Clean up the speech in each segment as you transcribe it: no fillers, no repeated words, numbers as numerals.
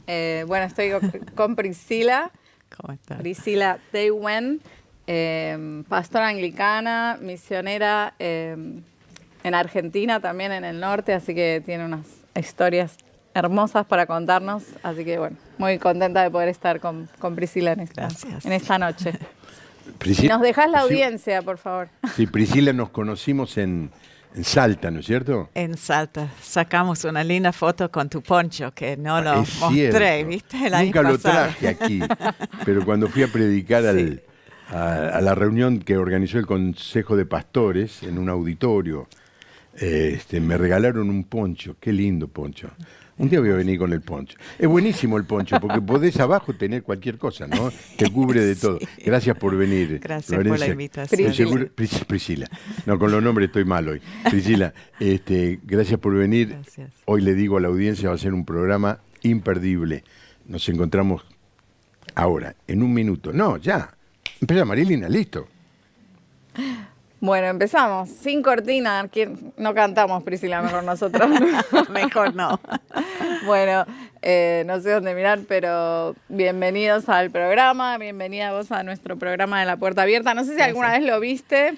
Bueno, estoy con Priscila. ¿Cómo estás? Priscila Teeuwen, pastora anglicana, misionera en Argentina, también en el norte, así que tiene unas historias hermosas para contarnos. Así que bueno, muy contenta de poder estar con Priscila en esta noche. Priscila, Nos dejás la audiencia, por favor. Sí, Priscila, nos conocimos en Salta, ¿no es cierto? En Salta. Sacamos una linda foto con tu poncho, que no lo Es mostré, cierto. ¿viste? El año Nunca lo pasado. traje aquí, pero cuando fui a predicar Sí. a la reunión que organizó el Consejo de Pastores en un auditorio, me regalaron un poncho. Qué lindo poncho. Un día voy a venir con el poncho. Es buenísimo el poncho porque podés abajo tener cualquier cosa, ¿no? Te cubre de todo. Gracias por venir, Gracias Florencia. por la invitación. Estoy seguro- Priscila. No, con los nombres estoy mal hoy. Priscila, gracias por venir. Gracias. Hoy le digo a la audiencia, va a ser un programa imperdible. Nos encontramos ahora, en un minuto. No, ya. Empieza Marilina, listo. Bueno, empezamos. Sin cortina. No cantamos, Priscila, mejor nosotros. Mejor no. Bueno, no sé dónde mirar, pero bienvenidos al programa, bienvenida vos a nuestro programa de La Puerta Abierta. No sé si alguna vez lo viste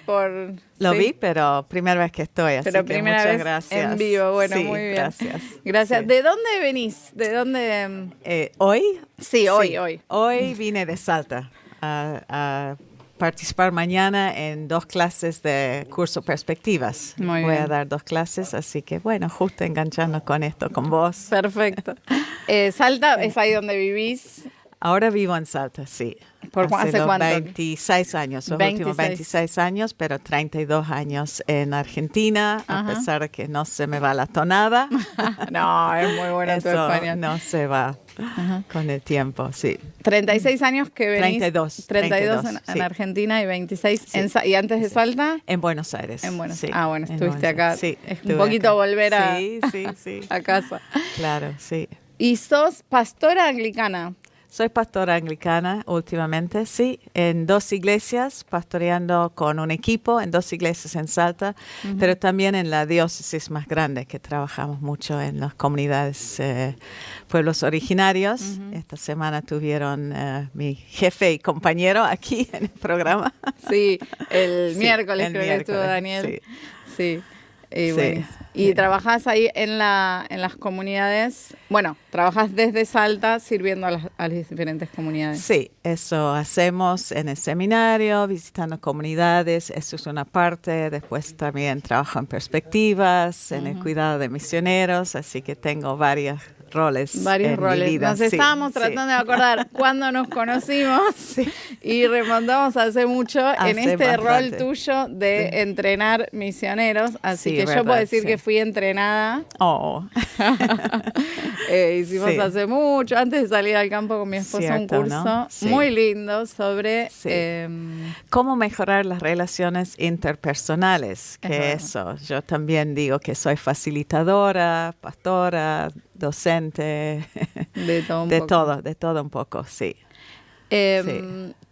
Lo ¿sí? vi, pero primera vez que estoy, así Pero que primera muchas vez gracias. en vivo, bueno, Sí, muy bien. Gracias. Gracias. Sí. ¿De dónde venís? ¿De dónde? ¿Hoy? Sí, hoy. Hoy vine de Salta a participar mañana en 2 clases de curso Perspectivas. Muy Voy bien. a dar 2 clases, así que bueno, justo enganchando con esto, con vos. Perfecto. Salta es ahí donde vivís. Ahora vivo en Salta, sí. ¿Hace los cuánto? 26 años, los 26. últimos 26 años, pero 32 años en Argentina, Ajá. a pesar de que no se me va la tonada. No, es muy bueno tu Eso español. no se va con el tiempo, sí. 36 años que venís. 32. 32 en sí. Argentina y 26 Sí. ¿Y antes de Salta? En Buenos Aires. En Buenos sí. Aires. Ah, bueno, En estuviste Buenos acá. Aires. Sí, Es un estuve poquito acá. volver a, Sí. a casa. Claro, sí. Y sos pastora anglicana. Soy pastora anglicana últimamente, sí, en 2 iglesias, pastoreando con un equipo en 2 iglesias en Salta, pero también en la diócesis más grande, que trabajamos mucho en las comunidades, pueblos originarios. Esta semana tuvieron mi jefe y compañero aquí en el programa. Sí, el Sí, miércoles el creo que estuvo miércoles, Daniel. Sí. Y, Sí. bueno, y trabajás ahí en las comunidades. Bueno, trabajás desde Salta sirviendo a las diferentes comunidades. Sí, eso hacemos en el seminario, visitando comunidades, eso es una parte. Después también trabajo en perspectivas, en el cuidado de misioneros, así que tengo varios roles. Varios en mi roles. vida. Nos Sí, estábamos sí. tratando de acordar cuándo nos conocimos y remontamos hace mucho en Hace este bastante. rol tuyo de entrenar misioneros. Así Sí, que yo verdad, puedo decir sí. que fui entrenada. Oh, Hicimos Sí. hace mucho, antes de salir al campo con mi esposo, Cierto, un curso ¿no? Sí. muy lindo sobre... Sí. ¿Cómo mejorar las relaciones interpersonales? Que verdad. eso, yo también digo que soy facilitadora, pastora, docente, de todo un de poco. todo un poco, sí.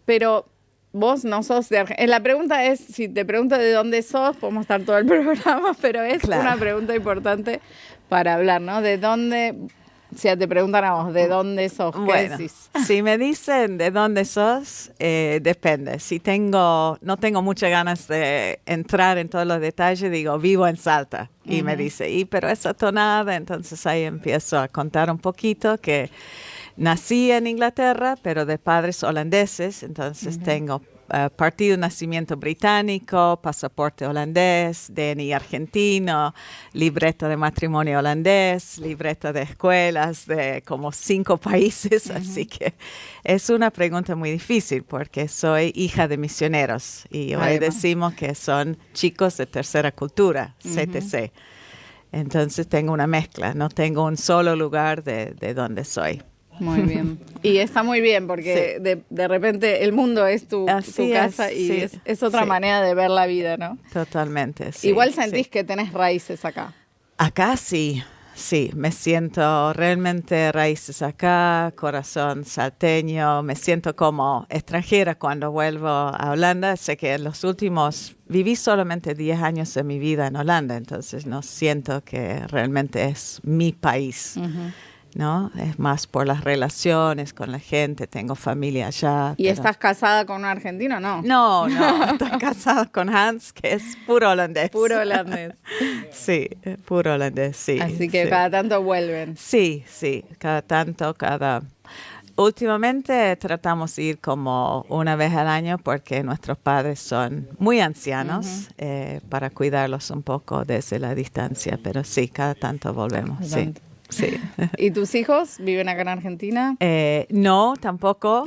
Pero vos no sos de Argentina. La pregunta es, si te pregunto de dónde sos, podemos estar todo el programa, pero es Claro. una pregunta importante para hablar, ¿no? ¿De dónde, si te preguntan a vos, de dónde sos? ¿Qué Bueno, decís? si me dicen de dónde sos, depende. Si no tengo muchas ganas de entrar en todos los detalles, digo, vivo en Salta. Y me dice, pero esa tonada, entonces ahí empiezo a contar un poquito que nací en Inglaterra, pero de padres holandeses, entonces tengo partido de nacimiento británico, pasaporte holandés, DNI argentino, libreta de matrimonio holandés, libreta de escuelas de como 5 países, así que es una pregunta muy difícil porque soy hija de misioneros y hoy Además. decimos que son chicos de tercera cultura, CTC. Entonces tengo una mezcla, no tengo un solo lugar de donde soy. Muy bien. Y está muy bien porque de repente el mundo es tu casa y sí, es otra manera de ver la vida, ¿no? Totalmente, sí. Igual sentís sí. que tenés raíces acá. Acá sí, me siento realmente raíces acá, corazón salteño, me siento como extranjera cuando vuelvo a Holanda. Sé que en los últimos, viví solamente 10 años de mi vida en Holanda, entonces no siento que realmente es mi país. ¿no? Es más por las relaciones con la gente, tengo familia allá. ¿Y estás casada con un argentino, no? No, estoy casada con Hans, que es puro holandés. Puro holandés. Sí, puro holandés, sí. Así que sí. cada tanto vuelven. Sí, cada tanto, Últimamente tratamos de ir como una vez al año porque nuestros padres son muy ancianos para cuidarlos un poco desde la distancia, pero sí, cada tanto volvemos, sí. Sí. ¿Y tus hijos viven acá en Argentina? No, tampoco.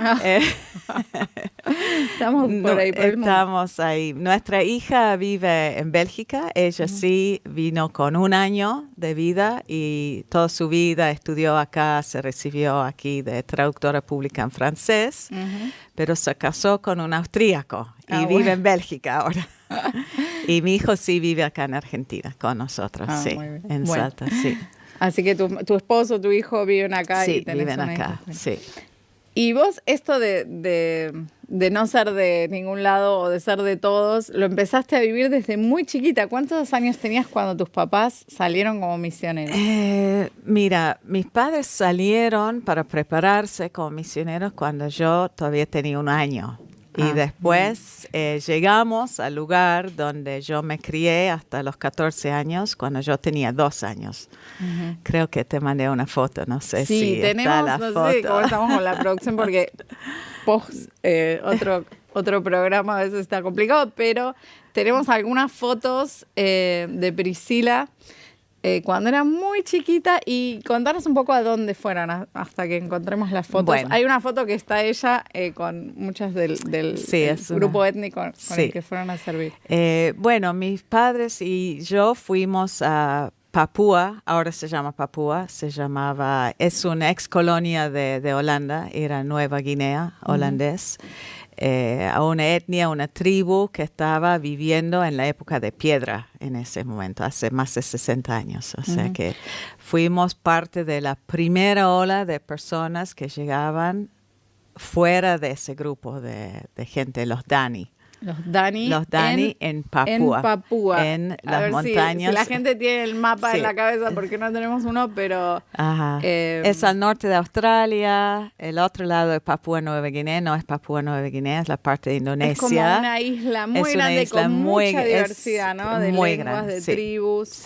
Estamos por ahí, por el mundo. Estamos ahí. Nuestra hija vive en Bélgica. Ella sí vino con 1 año de vida y toda su vida estudió acá, se recibió aquí de traductora pública en francés, pero se casó con un austríaco y vive en Bélgica ahora. Y mi hijo sí vive acá en Argentina con nosotros, sí, en Salta, sí. Así que tu esposo, tu hijo viven acá y tenés viven una acá, hija. sí. Y vos, esto de no ser de ningún lado o de ser de todos, lo empezaste a vivir desde muy chiquita. ¿Cuántos años tenías cuando tus papás salieron como misioneros? Mira, mis padres salieron para prepararse como misioneros cuando yo todavía tenía 1 año. Y después llegamos al lugar donde yo me crié hasta los 14 años, cuando yo tenía 2 años. Creo que te mandé una foto, no sé si está la foto. Sí, cómo estamos con la producción, porque otro programa a veces está complicado, pero tenemos algunas fotos de Priscila cuando era muy chiquita, y contanos un poco a dónde fueron hasta que encontremos las fotos. Bueno. Hay una foto que está ella con muchas del grupo étnico con el que fueron a servir. Bueno, mis padres y yo fuimos a Papúa, ahora se llama Papúa, es una ex colonia de Holanda, era Nueva Guinea, holandés. A una etnia, una tribu que estaba viviendo en la época de piedra en ese momento, hace más de 60 años. O sea que fuimos parte de la primera ola de personas que llegaban fuera de ese grupo de gente, los Dani. Los Dani en Papúa. En las montañas. Si la gente tiene el mapa en la cabeza, porque no tenemos uno, pero... es al norte de Australia, el otro lado de Papúa Nueva Guinea, no es Papúa Nueva Guinea, es la parte de Indonesia. Es como una isla muy grande con mucha diversidad, ¿no? De lenguas, grande, de tribus,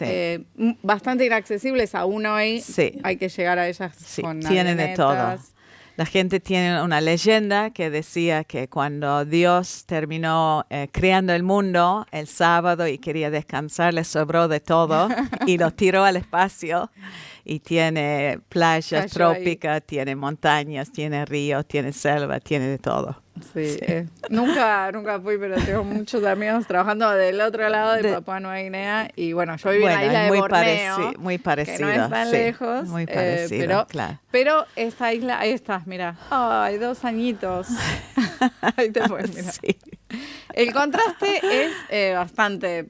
bastante inaccesibles aún hoy. Hay que llegar a ellas con tienen de todo. La gente tiene una leyenda que decía que cuando Dios terminó creando el mundo el sábado y quería descansar, le sobró de todo y lo tiró al espacio. Y tiene playas trópicas, tiene montañas, tiene ríos, tiene selva, tiene de todo. Sí. Nunca fui, pero tengo muchos amigos trabajando del otro lado de Papúa Nueva Guinea. Y bueno, yo viví en la isla de Borneo, muy parecido, que no es tan lejos. Muy parecido, claro. Pero esta isla, ahí estás, mira. Ay, 2 añitos. Ahí te puedes mirar. Sí. El contraste es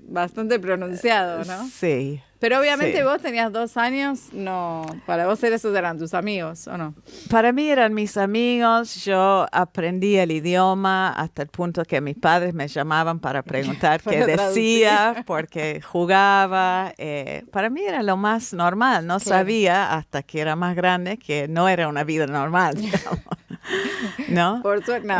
bastante pronunciado, ¿no? Sí. Pero obviamente vos tenías 2 años, no, para vos esos eran tus amigos, ¿o no? Para mí eran mis amigos, yo aprendí el idioma hasta el punto que mis padres me llamaban para preguntar qué decía, porque jugaba. Para mí era lo más normal, no sabía hasta que era más grande que no era una vida normal, digamos. ¿No? Por suerte, no.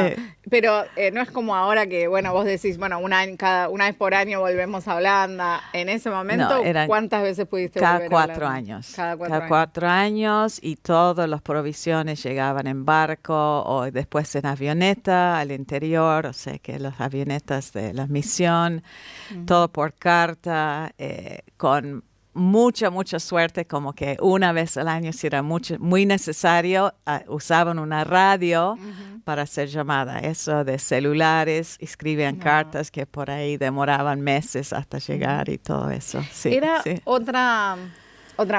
Pero no es como ahora que, bueno, vos decís, bueno, una vez por año volvemos a Holanda. En ese momento, ¿cuántas veces pudiste volver a Holanda? Cada 4 años. Cada 4 años, y todas las provisiones llegaban en barco o después en avioneta al interior, o sea que las avionetas de la misión, todo por carta, con mucha suerte, como que una vez al año, si era muy necesario, usaban una radio para hacer llamadas. Eso de celulares, escribían cartas que por ahí demoraban meses hasta llegar y todo eso. Sí, ¿Era otra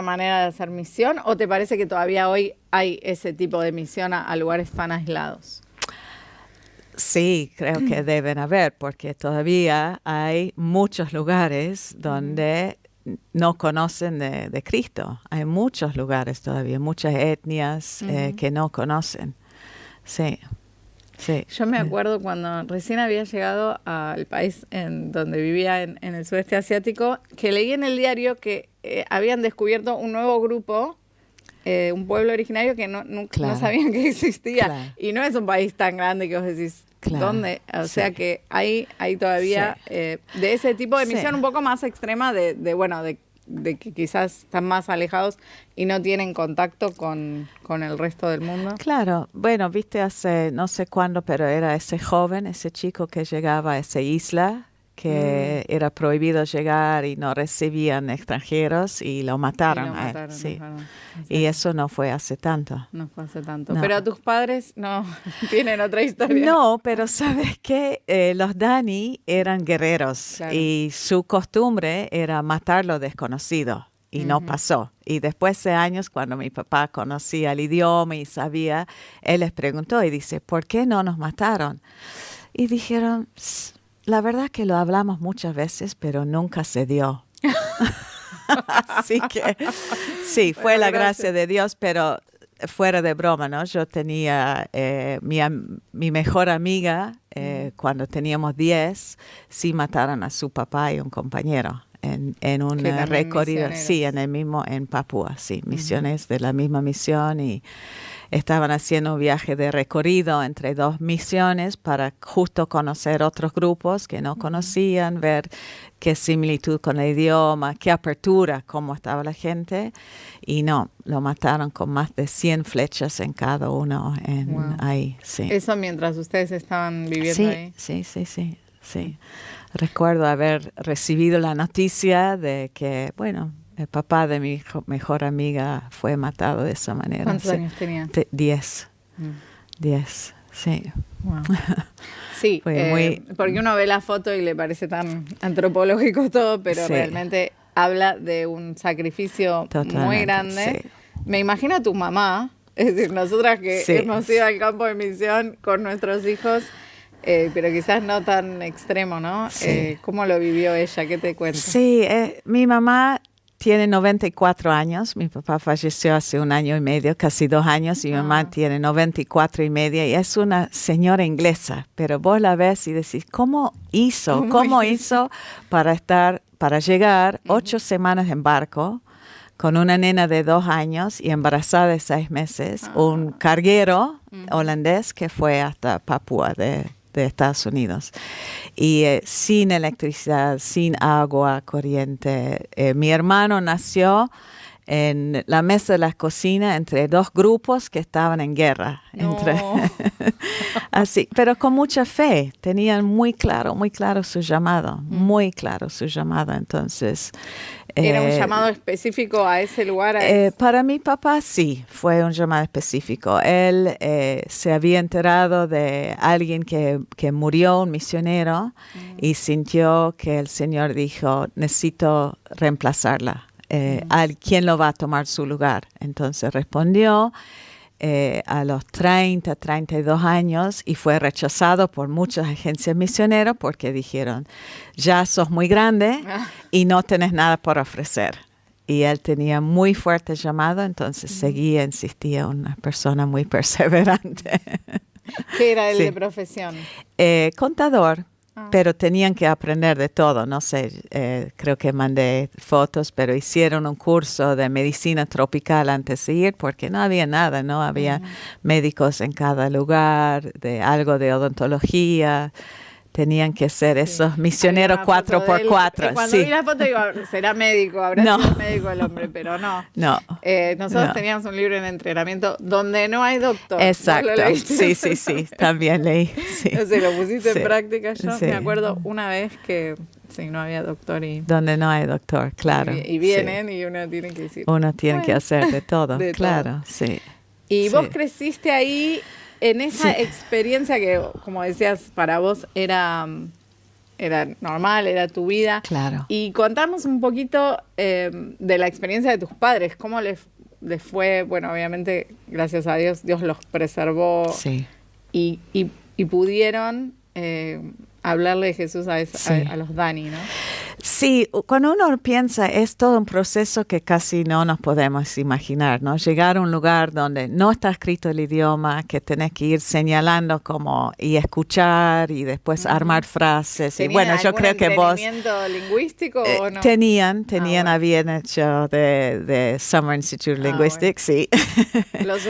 manera de hacer misión, o te parece que todavía hoy hay ese tipo de misión a lugares tan aislados? Sí, creo que deben haber, porque todavía hay muchos lugares donde no conocen de Cristo. Hay muchos lugares todavía, muchas etnias que no conocen. Sí. Yo me acuerdo cuando recién había llegado al país en donde vivía en el sudeste asiático, que leí en el diario que habían descubierto un nuevo grupo un pueblo originario que no Claro. sabían que existía. Claro. Y no es un país tan grande que vos decís, Claro. ¿dónde? O Sí. sea que hay todavía de ese tipo de Sí. misión un poco más extrema de que quizás están más alejados y no tienen contacto con el resto del mundo. Claro, bueno, viste hace no sé cuándo, pero era ese joven, ese chico que llegaba a esa isla, que era prohibido llegar y no recibían extranjeros y lo mataron, Y lo a él, mataron, sí. es verdad. Y eso no fue hace tanto. No fue hace tanto. No. Pero tus padres no tienen otra historia. No, pero sabes que los Dani eran guerreros Claro. y su costumbre era matar lo desconocido. Y no pasó. Y después de años, cuando mi papá conocía el idioma y sabía, él les preguntó y dice, ¿por qué no nos mataron? Y dijeron, la verdad que lo hablamos muchas veces, pero nunca se dio. Así que sí, fue Bueno, la gracias. gracia de Dios, pero fuera de broma, ¿no? Yo tenía mi mejor amiga, cuando teníamos 10, sí mataron a su papá y un compañero en un Que también recorrido, misioneros. sí, en el mismo, en Papúa, sí, misiones de la misma misión y estaban haciendo un viaje de recorrido entre dos misiones para justo conocer otros grupos que no conocían, ver qué similitud con el idioma, qué apertura, cómo estaba la gente. Y no, lo mataron con más de 100 flechas en cada uno Wow. ahí, sí. Eso mientras ustedes estaban viviendo Sí, ahí. sí. Recuerdo haber recibido la noticia de que, bueno, el papá de mi mejor amiga fue matado de esa manera. ¿Cuántos Sí. años tenía? 10, Mm. 10, sí. Wow. Sí, Fue muy- porque uno ve la foto y le parece tan antropológico todo, pero Sí. realmente habla de un sacrificio muy Totalmente, grande. sí. Me imagino a tu mamá, es decir, nosotras que Sí. hemos ido al campo de misión con nuestros hijos, pero quizás no tan extremo, ¿no? Sí. ¿Cómo lo vivió ella? ¿Qué te cuenta? Sí, mi mamá tiene 94 años, mi papá falleció hace 1 año y medio, casi 2 años, y mi mamá tiene 94 y media, y es una señora inglesa, pero vos la ves y decís, ¿cómo hizo para llegar 8 semanas en barco, con una nena de 2 años y embarazada de 6 meses, un carguero holandés que fue hasta Papúa de Estados Unidos. Y sin electricidad, sin agua corriente. Mi hermano nació en la mesa de la cocina entre 2 grupos que estaban en guerra. No. Así, pero con mucha fe. Tenían muy claro su llamado, muy claro su llamado. Entonces, ¿Era un llamado específico a ese lugar? para mi papá sí, fue un llamado específico. Él se había enterado de alguien que murió, un misionero, y sintió que el Señor dijo, necesito reemplazarla. ¿Quién lo va a tomar su lugar? Entonces respondió a los 32 años y fue rechazado por muchas agencias misioneras porque dijeron, ya sos muy grande y no tenés nada por ofrecer. Y él tenía muy fuerte llamado, entonces insistía, una persona muy perseverante. ¿Qué era él Sí. de profesión? Contador. Pero tenían que aprender de todo, no sé, creo que mandé fotos, pero hicieron un curso de medicina tropical antes de ir porque no había nada, no había médicos en cada lugar, de algo de odontología. Tenían que ser esos misioneros Había una foto de él, 4x4. Cuando Sí. vi la foto digo, será médico, habrá No. sido médico el hombre, pero no. No. Nosotros No. teníamos un libro en entrenamiento donde no hay doctor. Exacto. ¿Vos lo leíste? Sí, también leí. Sí. No sé, lo pusiste Sí. en práctica. Yo Sí. me acuerdo una vez que sí, no había doctor Donde no hay doctor, claro. y vienen y uno tiene que decir. Uno tiene que bueno. hacer de todo, De claro, sí. Y vos Sí. creciste ahí en esa Sí. experiencia que, como decías, para vos era normal, era tu vida. Claro. Y contamos un poquito de la experiencia de tus padres, cómo les fue, bueno, obviamente, gracias a Dios, Dios los preservó Sí. y pudieron hablarle de Jesús Sí. a los Dani, ¿no? Sí, cuando uno piensa, es todo un proceso que casi no nos podemos imaginar, ¿no? Llegar a un lugar donde no está escrito el idioma, que tenés que ir señalando como y escuchar y después armar frases. Y bueno, yo creo que vos... ¿Entrenamiento lingüístico o no? Tenían, bueno. habían hecho de Summer Institute Linguistics, sí.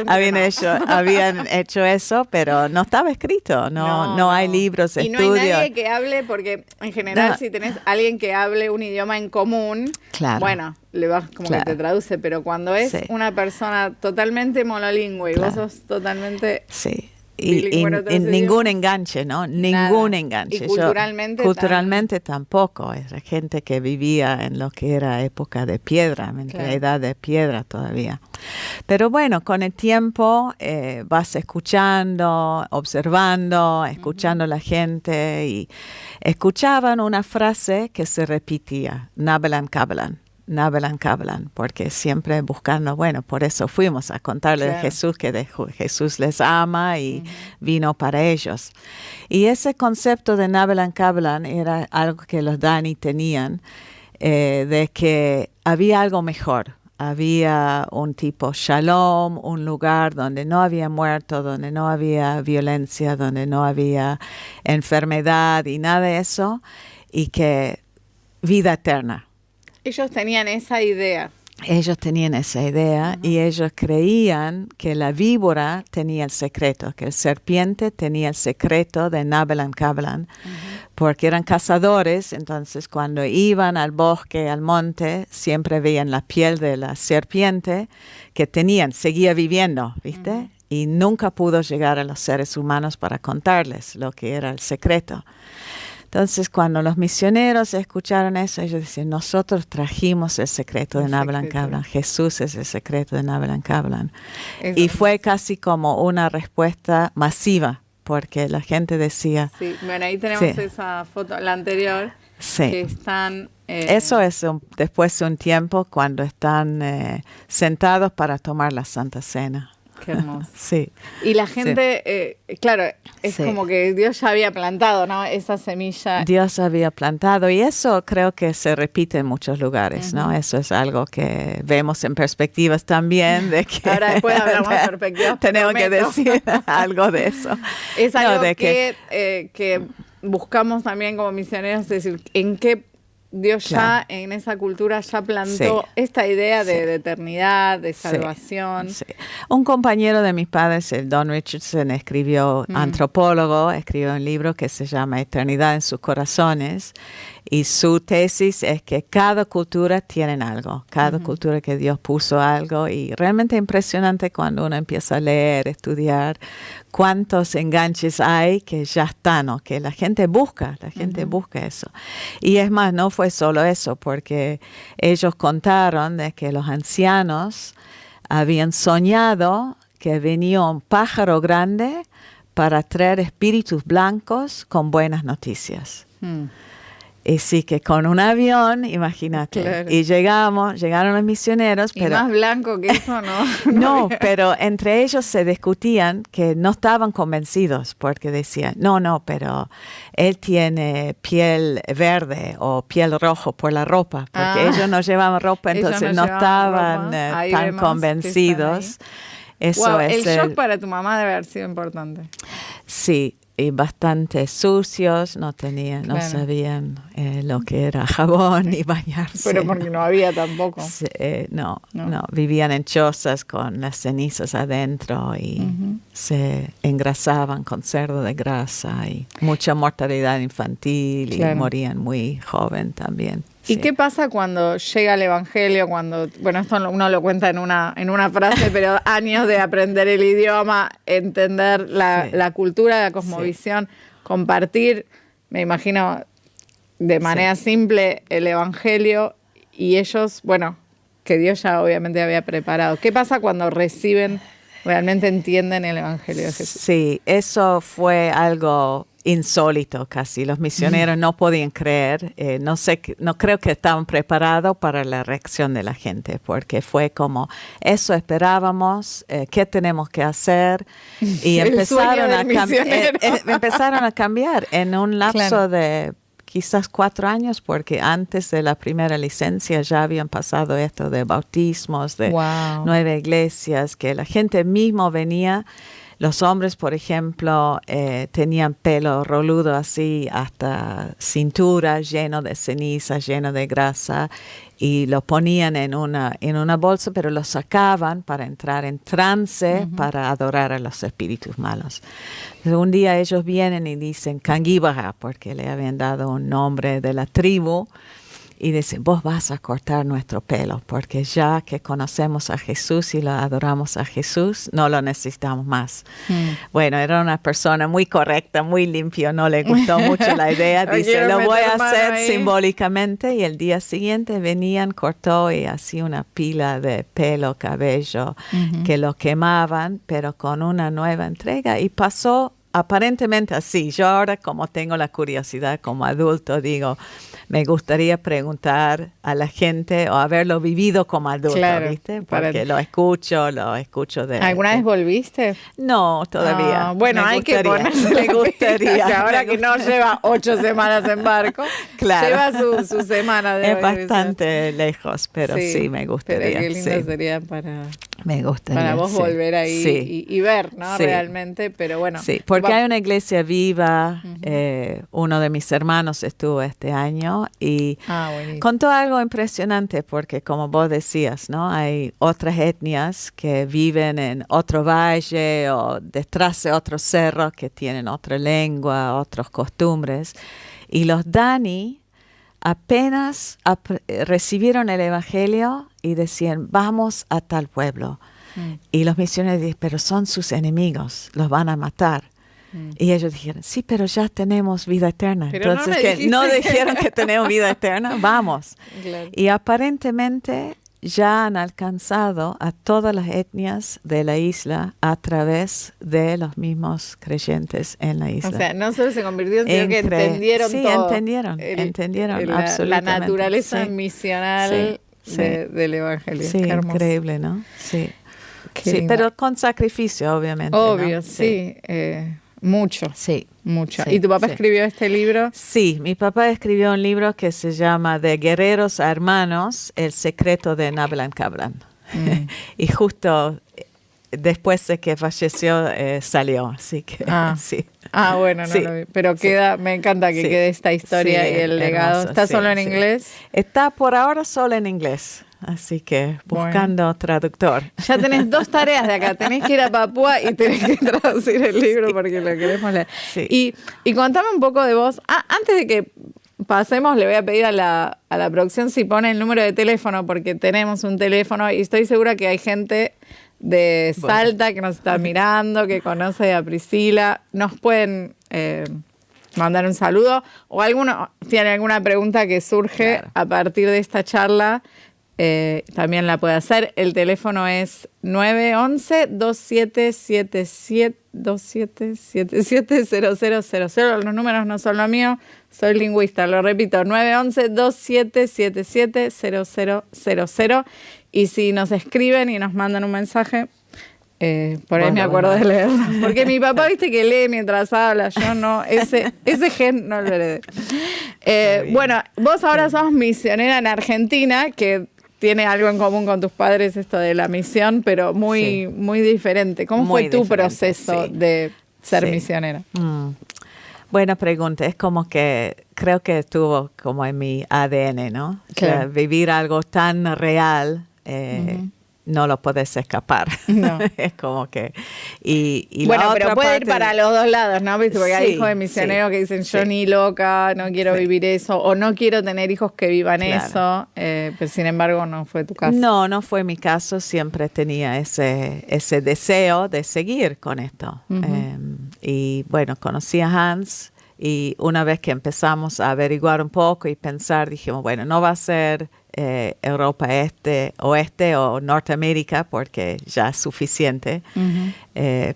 Habían hecho eso, pero no estaba escrito, no hay libros de y estudio. No hay nadie que hable, porque en general si tenés alguien que hable un idioma en común, claro, bueno, le vas como que te traduce, pero cuando es una persona totalmente monolingüe y vos sos totalmente... Sí. Y ningún enganche, ¿no? Ningún enganche. Y culturalmente tampoco. Era gente que vivía en lo que era época de piedra, la edad de piedra todavía. Pero bueno, con el tiempo vas escuchando, observando, escuchando a la gente y escuchaban una frase que se repetía, Nabelan Kabbalan. Nabelan Kabbalan, porque siempre buscando, bueno, por eso fuimos a contarle de Jesús, que Jesús les ama y vino para ellos. Y ese concepto de Nabelan Kabbalan era algo que los Dani tenían, de que había algo mejor. Había un tipo shalom, un lugar donde no había muerto, donde no había violencia, donde no había enfermedad y nada de eso, y que vida eterna. Ellos tenían esa idea. Y ellos creían que la víbora tenía el secreto, que el serpiente tenía el secreto de Nabelan Kabbalan, porque eran cazadores, entonces cuando iban al bosque, al monte, siempre veían la piel de la serpiente que seguía viviendo, ¿viste? Y nunca pudo llegar a los seres humanos para contarles lo que era el secreto. Entonces, cuando los misioneros escucharon eso, ellos decían, nosotros trajimos el secreto de Nabelan Kabbalan. Jesús es el secreto de Nabelan Kabbalan. Y fue casi como una respuesta masiva, porque la gente decía... Sí, bueno, ahí tenemos esa foto, la anterior, que están... Eso es después de un tiempo cuando están sentados para tomar la Santa Cena. Qué hermoso. Sí. Y la gente, claro, es como que Dios ya había plantado, ¿no? Esa semilla. Dios había plantado y eso creo que se repite en muchos lugares, ¿no? Eso es algo que vemos en perspectivas también de que... Ahora después hablamos de perspectivas. Tenemos que decir algo de eso. Es algo que buscamos también como misioneros, es decir, en qué Dios ya en esa cultura ya plantó esta idea de eternidad, de salvación. Sí. Un compañero de mis padres, el Don Richardson, antropólogo, escribió un libro que se llama Eternidad en sus corazones. Y su tesis es que cada cultura tiene algo, cada cultura que Dios puso algo. Y realmente impresionante cuando uno empieza a leer, estudiar, cuántos enganches hay que ya están, ¿no? Que la gente busca eso. Y es más, no fue solo eso, porque ellos contaron de que los ancianos habían soñado que venía un pájaro grande para traer espíritus blancos con buenas noticias. Y sí, que con un avión, imagínate. Claro. Y llegaron los misioneros. Y más blanco que eso, ¿no? No, pero entre ellos se discutían que no estaban convencidos porque decían, no, pero él tiene piel verde o piel rojo por la ropa, porque ellos no llevaban ropa, entonces no estaban tan convencidos. Eso es el shock para tu mamá debe haber sido importante. Sí. Y bastante sucios, no sabían lo que era jabón ni bañarse. Pero porque no había tampoco. No, vivían en chozas con las cenizas adentro y se engrasaban con cerdo de grasa y mucha mortalidad infantil y morían muy joven también. ¿Y qué pasa cuando llega el Evangelio? Bueno, esto uno lo cuenta en una frase, pero años de aprender el idioma, entender la cultura, la cosmovisión, compartir, me imagino, de manera simple el Evangelio y ellos, bueno, que Dios ya obviamente había preparado. ¿Qué pasa cuando realmente entienden el Evangelio de Jesús? Sí, eso fue algo insólito casi. Los misioneros no podían creer, no creo que estaban preparados para la reacción de la gente, porque fue como, eso esperábamos, ¿qué tenemos que hacer? Y empezaron a cambiar en un lapso de quizás 4 años, porque antes de la primera licencia ya habían pasado esto de bautismos, de Wow. 9 iglesias, que la gente mismo venía. Los hombres, por ejemplo, tenían pelo roludo así hasta cintura, lleno de ceniza, lleno de grasa, y lo ponían en una bolsa, pero lo sacaban para entrar en trance, para adorar a los espíritus malos. Entonces, un día ellos vienen y dicen Kangibaha, porque le habían dado un nombre de la tribu, y dicen, vos vas a cortar nuestro pelo, porque ya que conocemos a Jesús y lo adoramos a Jesús, no lo necesitamos más. Bueno, era una persona muy correcta, muy limpio, no le gustó mucho la idea. Dice, lo voy a hacer simbólicamente. Y el día siguiente venían, cortó y hacía una pila de pelo, cabello, que lo quemaban, pero con una nueva entrega. Y pasó aparentemente así. Yo ahora, como tengo la curiosidad como adulto, digo, me gustaría preguntar a la gente o haberlo vivido como adulto, Claro, ¿viste? Porque lo escucho de... ¿Alguna vez volviste? No, todavía. Bueno, Me hay que gustaría, ponerse me gustaría. Que ahora que no lleva 8 semanas en barco, Claro. lleva su semana de Es bastante lejos, pero sí, me gustaría. Pero qué lindo sí. sería Me gustaría. para vos sí. volver ahí Sí. y ver, ¿no? Sí. Realmente, pero bueno. Sí, porque hay una iglesia viva. Uno de mis hermanos estuvo este año y Buenísimo. contó algo impresionante porque, como vos decías, ¿no? Hay otras etnias que viven en otro valle o detrás de otro cerro que tienen otra lengua, otras costumbres. Y los Dani apenas recibieron el evangelio y decían, vamos a tal pueblo. Y los misioneros dijeron, pero son sus enemigos, los van a matar. Y ellos dijeron, sí, pero ya tenemos vida eterna. Pero entonces, no dijeron que tenemos vida eterna, vamos. Claro. Y aparentemente ya han alcanzado a todas las etnias de la isla a través de los mismos creyentes en la isla. O sea, no solo se convirtieron, sino que entendieron sí, todo. entendieron, La absolutamente. naturaleza Sí. misional Sí. del Evangelio. Sí, Qué hermoso. increíble, ¿no? Sí. Qué Sí, lindo. pero con sacrificio, obviamente. Obvio, ¿no? sí. Mucho. Sí. Mucho. Sí, ¿Y tu papá sí. escribió este libro? Sí, mi papá escribió un libro que se llama De guerreros a hermanos, el secreto de Nablan Cablan. Y justo después de que falleció salió, así que sí. Bueno, no Sí, lo vi. Pero sí. me encanta que Sí. quede esta historia Sí, y el legado. hermoso, ¿Está sí, solo en sí. inglés? Está por ahora solo en inglés, así que buscando traductor. Ya tenés 2 tareas de acá. Tenés que ir a Papúa y tenés que traducir el libro porque lo queremos leer. Sí. Y contame un poco de vos. Antes de que pasemos, le voy a pedir a la producción si pone el número de teléfono, porque tenemos un teléfono y estoy segura que hay gente de Salta que nos está mirando, que conoce a Priscila. Nos pueden mandar un saludo o tiene alguna pregunta que surge a partir de esta charla. También la puede hacer. El teléfono es 911-2777-0000. Los números no son lo mío, soy lingüista, lo repito, 911-2777-0000. Y si nos escriben y nos mandan un mensaje, por ahí me acuerdo de leerlo. Porque mi papá, viste que lee mientras habla, yo no, ese gen no lo heredé. Bueno, vos ahora sos misionera en Argentina, que tiene algo en común con tus padres, esto de la misión, pero muy diferente. ¿Cómo Muy fue tu diferente, proceso sí. de ser Sí. misionera? Buena pregunta. Es como que creo que estuvo como en mi ADN, ¿no? O sea, Claro. vivir algo tan real, no lo puedes escapar. No. Es como que... Y Bueno, la pero otra puede ir parte para los dos lados, ¿no? ¿Viste? Porque hay Sí, hijos de misioneros sí, que dicen, yo sí. ni loca, no quiero Sí. vivir eso, o no quiero tener hijos que vivan Claro. eso, pero sin embargo no fue tu caso. No fue mi caso. Siempre tenía ese deseo de seguir con esto. Y bueno, conocí a Hans y una vez que empezamos a averiguar un poco y pensar, dijimos, bueno, no va a ser Europa oeste o Norteamérica porque ya es suficiente,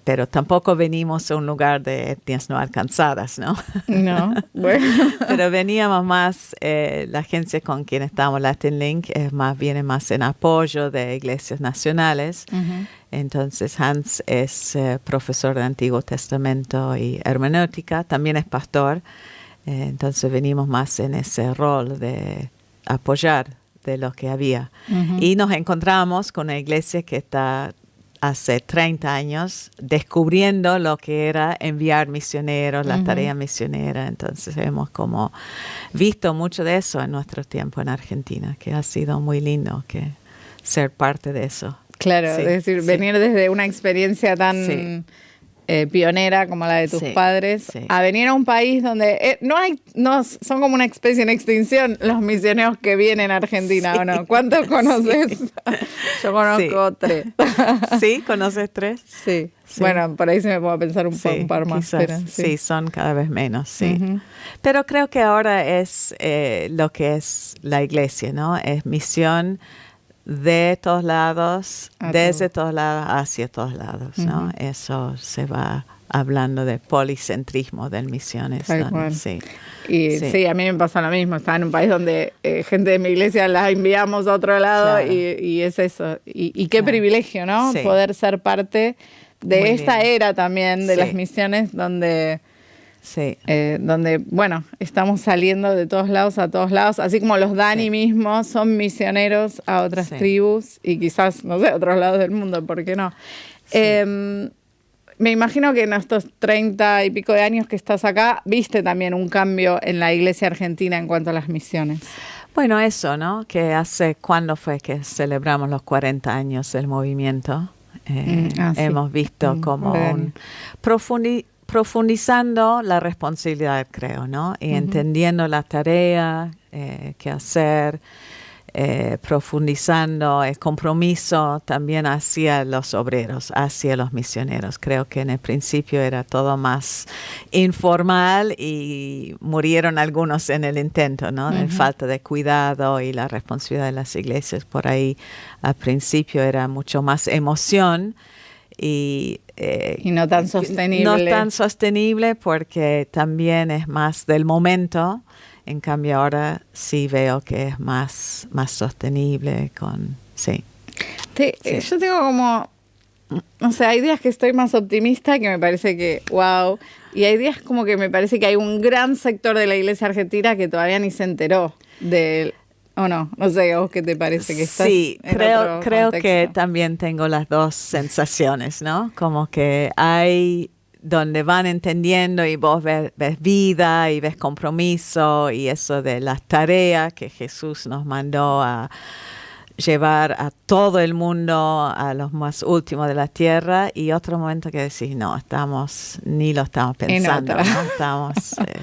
pero tampoco venimos a un lugar de etnias no alcanzadas, ¿no? No, bueno. Pero veníamos más, la agencia con quien estamos, Latin Link, viene más en apoyo de iglesias nacionales. Entonces Hans es profesor de Antiguo Testamento y hermenéutica, también es pastor. Entonces venimos más en ese rol de apoyar de lo que había. Y nos encontramos con una iglesia que está hace 30 años descubriendo lo que era enviar misioneros, la tarea misionera. Entonces hemos como visto mucho de eso en nuestro tiempo en Argentina, que ha sido muy lindo que ser parte de eso. Claro, Sí, es decir, sí. venir desde una experiencia tan Sí. Pionera como la de tus Sí, padres, sí. a venir a un país donde son como una especie en extinción los misioneros que vienen a Argentina, Sí. ¿o no? ¿Cuántos conoces? Yo conozco 3. ¿Sí? ¿Conoces 3? Sí. Sí. Bueno, por ahí se me puedo pensar un par más. Quizás, Pero, sí, son cada vez menos, sí. Ujú. Pero creo que ahora es lo que es la iglesia, ¿no? Es misión de todos lados, desde todos lados, hacia todos lados, ¿no? Eso se va hablando de policentrismo de misiones. Tal ¿no? cual. Sí. Y Sí. sí, a mí me pasa lo mismo. Estaba en un país donde gente de mi iglesia la enviamos a otro lado Claro. y es eso. Y qué Claro. privilegio, ¿no? Sí. Poder ser parte de Muy esta lindo. era también de Sí. las misiones donde Sí. bueno, estamos saliendo de todos lados a todos lados, así como los Dani Sí. mismos son misioneros a otras Sí. tribus y quizás, no sé, a otros lados del mundo, ¿por qué no? Sí. Me imagino que en estos 30 y pico de años que estás acá, viste también un cambio en la iglesia argentina en cuanto a las misiones. Bueno, eso, ¿no? Que ¿cuándo fue que celebramos los 40 años del movimiento? Sí. Hemos visto como bien. profundizando la responsabilidad, creo, ¿no? Y entendiendo la tarea que hacer, profundizando el compromiso también hacia los obreros, hacia los misioneros. Creo que en el principio era todo más informal y murieron algunos en el intento, ¿no? De falta de cuidado y la responsabilidad de las iglesias. Por ahí al principio era mucho más emoción y no tan sostenible. No tan sostenible porque también es más del momento. En cambio ahora sí veo que es más sostenible sí. Yo tengo como, no sé, hay días que estoy más optimista, que me parece que, wow, y hay días como que me parece que hay un gran sector de la iglesia argentina que todavía ni se enteró de, o no sé, ¿a vos qué te parece que estás Sí, en creo otro que contexto? también tengo las dos sensaciones, ¿no? Como que hay donde van entendiendo y vos ves vida y ves compromiso y eso de las tareas que Jesús nos mandó a llevar a todo el mundo, a los más últimos de la tierra, y otro momento que decís, no, ni lo estamos pensando, otra. ¿no? Estamos,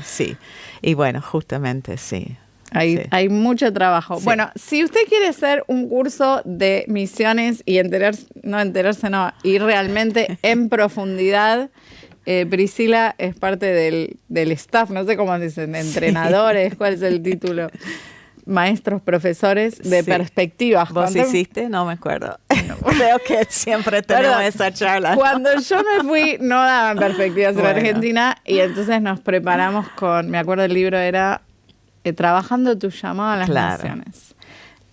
sí. Y bueno, justamente sí. Sí. Hay mucho trabajo. Sí. Bueno, si usted quiere hacer un curso de misiones y ir realmente en profundidad, Priscila es parte del staff, no sé cómo dicen, entrenadores, ¿cuál es el título? Maestros, profesores de Sí. perspectivas. ¿Vos hiciste? No me acuerdo. Creo que siempre tenemos Perdón, esa charla, ¿no? Cuando yo me fui, no daban perspectivas en Bueno. Argentina y entonces nos preparamos me acuerdo el libro era Trabajando tu llamado a las Claro. naciones.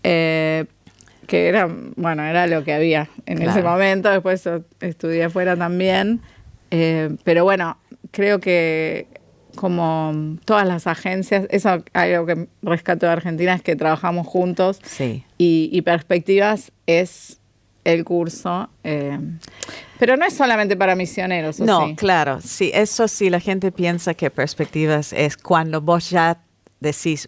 Que era lo que había en Claro. ese momento, después estudié afuera también. Pero bueno, creo que como todas las agencias, eso algo que rescato de Argentina es que trabajamos juntos Sí. y Perspectivas es el curso, pero no es solamente para misioneros, ¿o No, sí? claro, sí, eso sí, la gente piensa que perspectivas es cuando vos ya decís,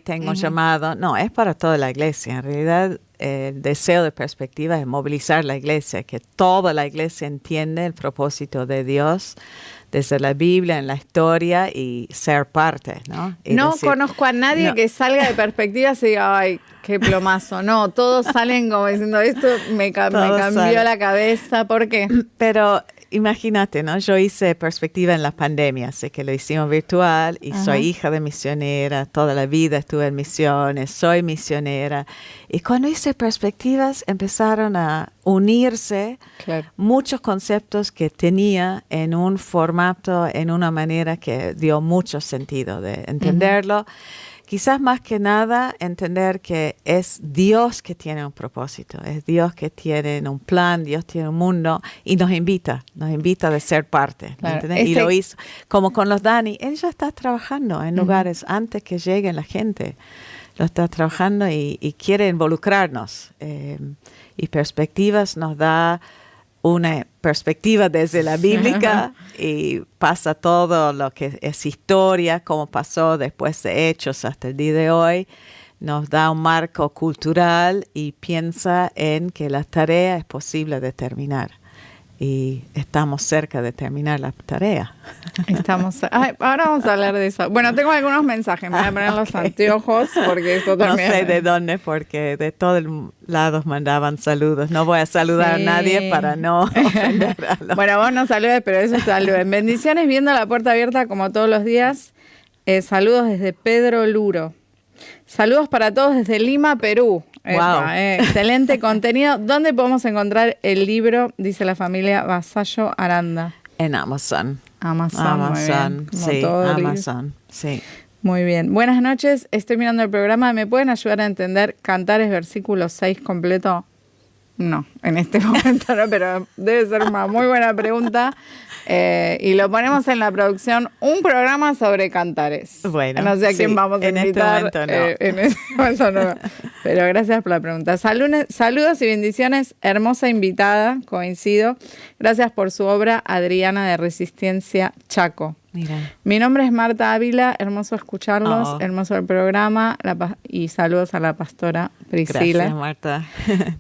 tengo llamado. No, es para toda la iglesia. En realidad, el deseo de perspectiva es movilizar la iglesia, que toda la iglesia entiende el propósito de Dios desde la Biblia, en la historia y ser parte, ¿no? Y No decir, conozco a nadie no. que salga de Perspectivas y diga, ay, qué plomazo. No, todos salen como diciendo, esto me cambió salen. la cabeza. ¿Por qué? Pero imagínate, ¿no? Yo hice perspectiva en la pandemia, así que lo hicimos virtual y soy hija de misionera, toda la vida estuve en misiones, soy misionera. Y cuando hice perspectivas empezaron a unirse Claro. muchos conceptos que tenía en un formato, en una manera que dio mucho sentido de entenderlo. quizás más que nada entender que es Dios que tiene un propósito, es Dios que tiene un plan, Dios tiene un mundo y nos invita de ser parte. Claro. Y lo hizo, como con los Dani, él ya está trabajando en lugares antes que llegue la gente, lo está trabajando y quiere involucrarnos. Y Perspectivas nos da una perspectiva desde la bíblica y pasa todo lo que es historia, cómo pasó después de hechos hasta el día de hoy. Nos da un marco cultural y piensa en que la tarea es posible de terminar. Y estamos cerca de terminar la tarea. Ahora vamos a hablar de eso. Bueno, tengo algunos mensajes. Me voy a poner los anteojos porque esto también... No sé de dónde, porque de todos lados mandaban saludos. No voy a saludar a nadie para no ofender a los... Bueno, vos no saludes, pero ellos saluden. Bendiciones viendo la puerta abierta como todos los días. Saludos desde Pedro Luro. Saludos para todos desde Lima, Perú. Wow. Excelente contenido. ¿Dónde podemos encontrar el libro? Dice la familia Vasallo Aranda. En Amazon. Amazon, Sí, Amazon, sí. Muy bien. Buenas noches. Estoy mirando el programa. ¿Me pueden ayudar a entender Cantares versículo 6 completo? No, en este momento no, pero debe ser una muy buena pregunta. Y lo ponemos en la producción, un programa sobre cantares. Bueno, no sé a quién vamos a invitar. Este momento no. En este momento no. Pero gracias por la pregunta. Saludos y bendiciones. Hermosa invitada, coincido. Gracias por su obra, Adriana de Resistencia Chaco. Mira. Mi nombre es Marta Ávila, hermoso escucharlos, hermoso el programa y saludos a la pastora Priscila. Gracias, Marta,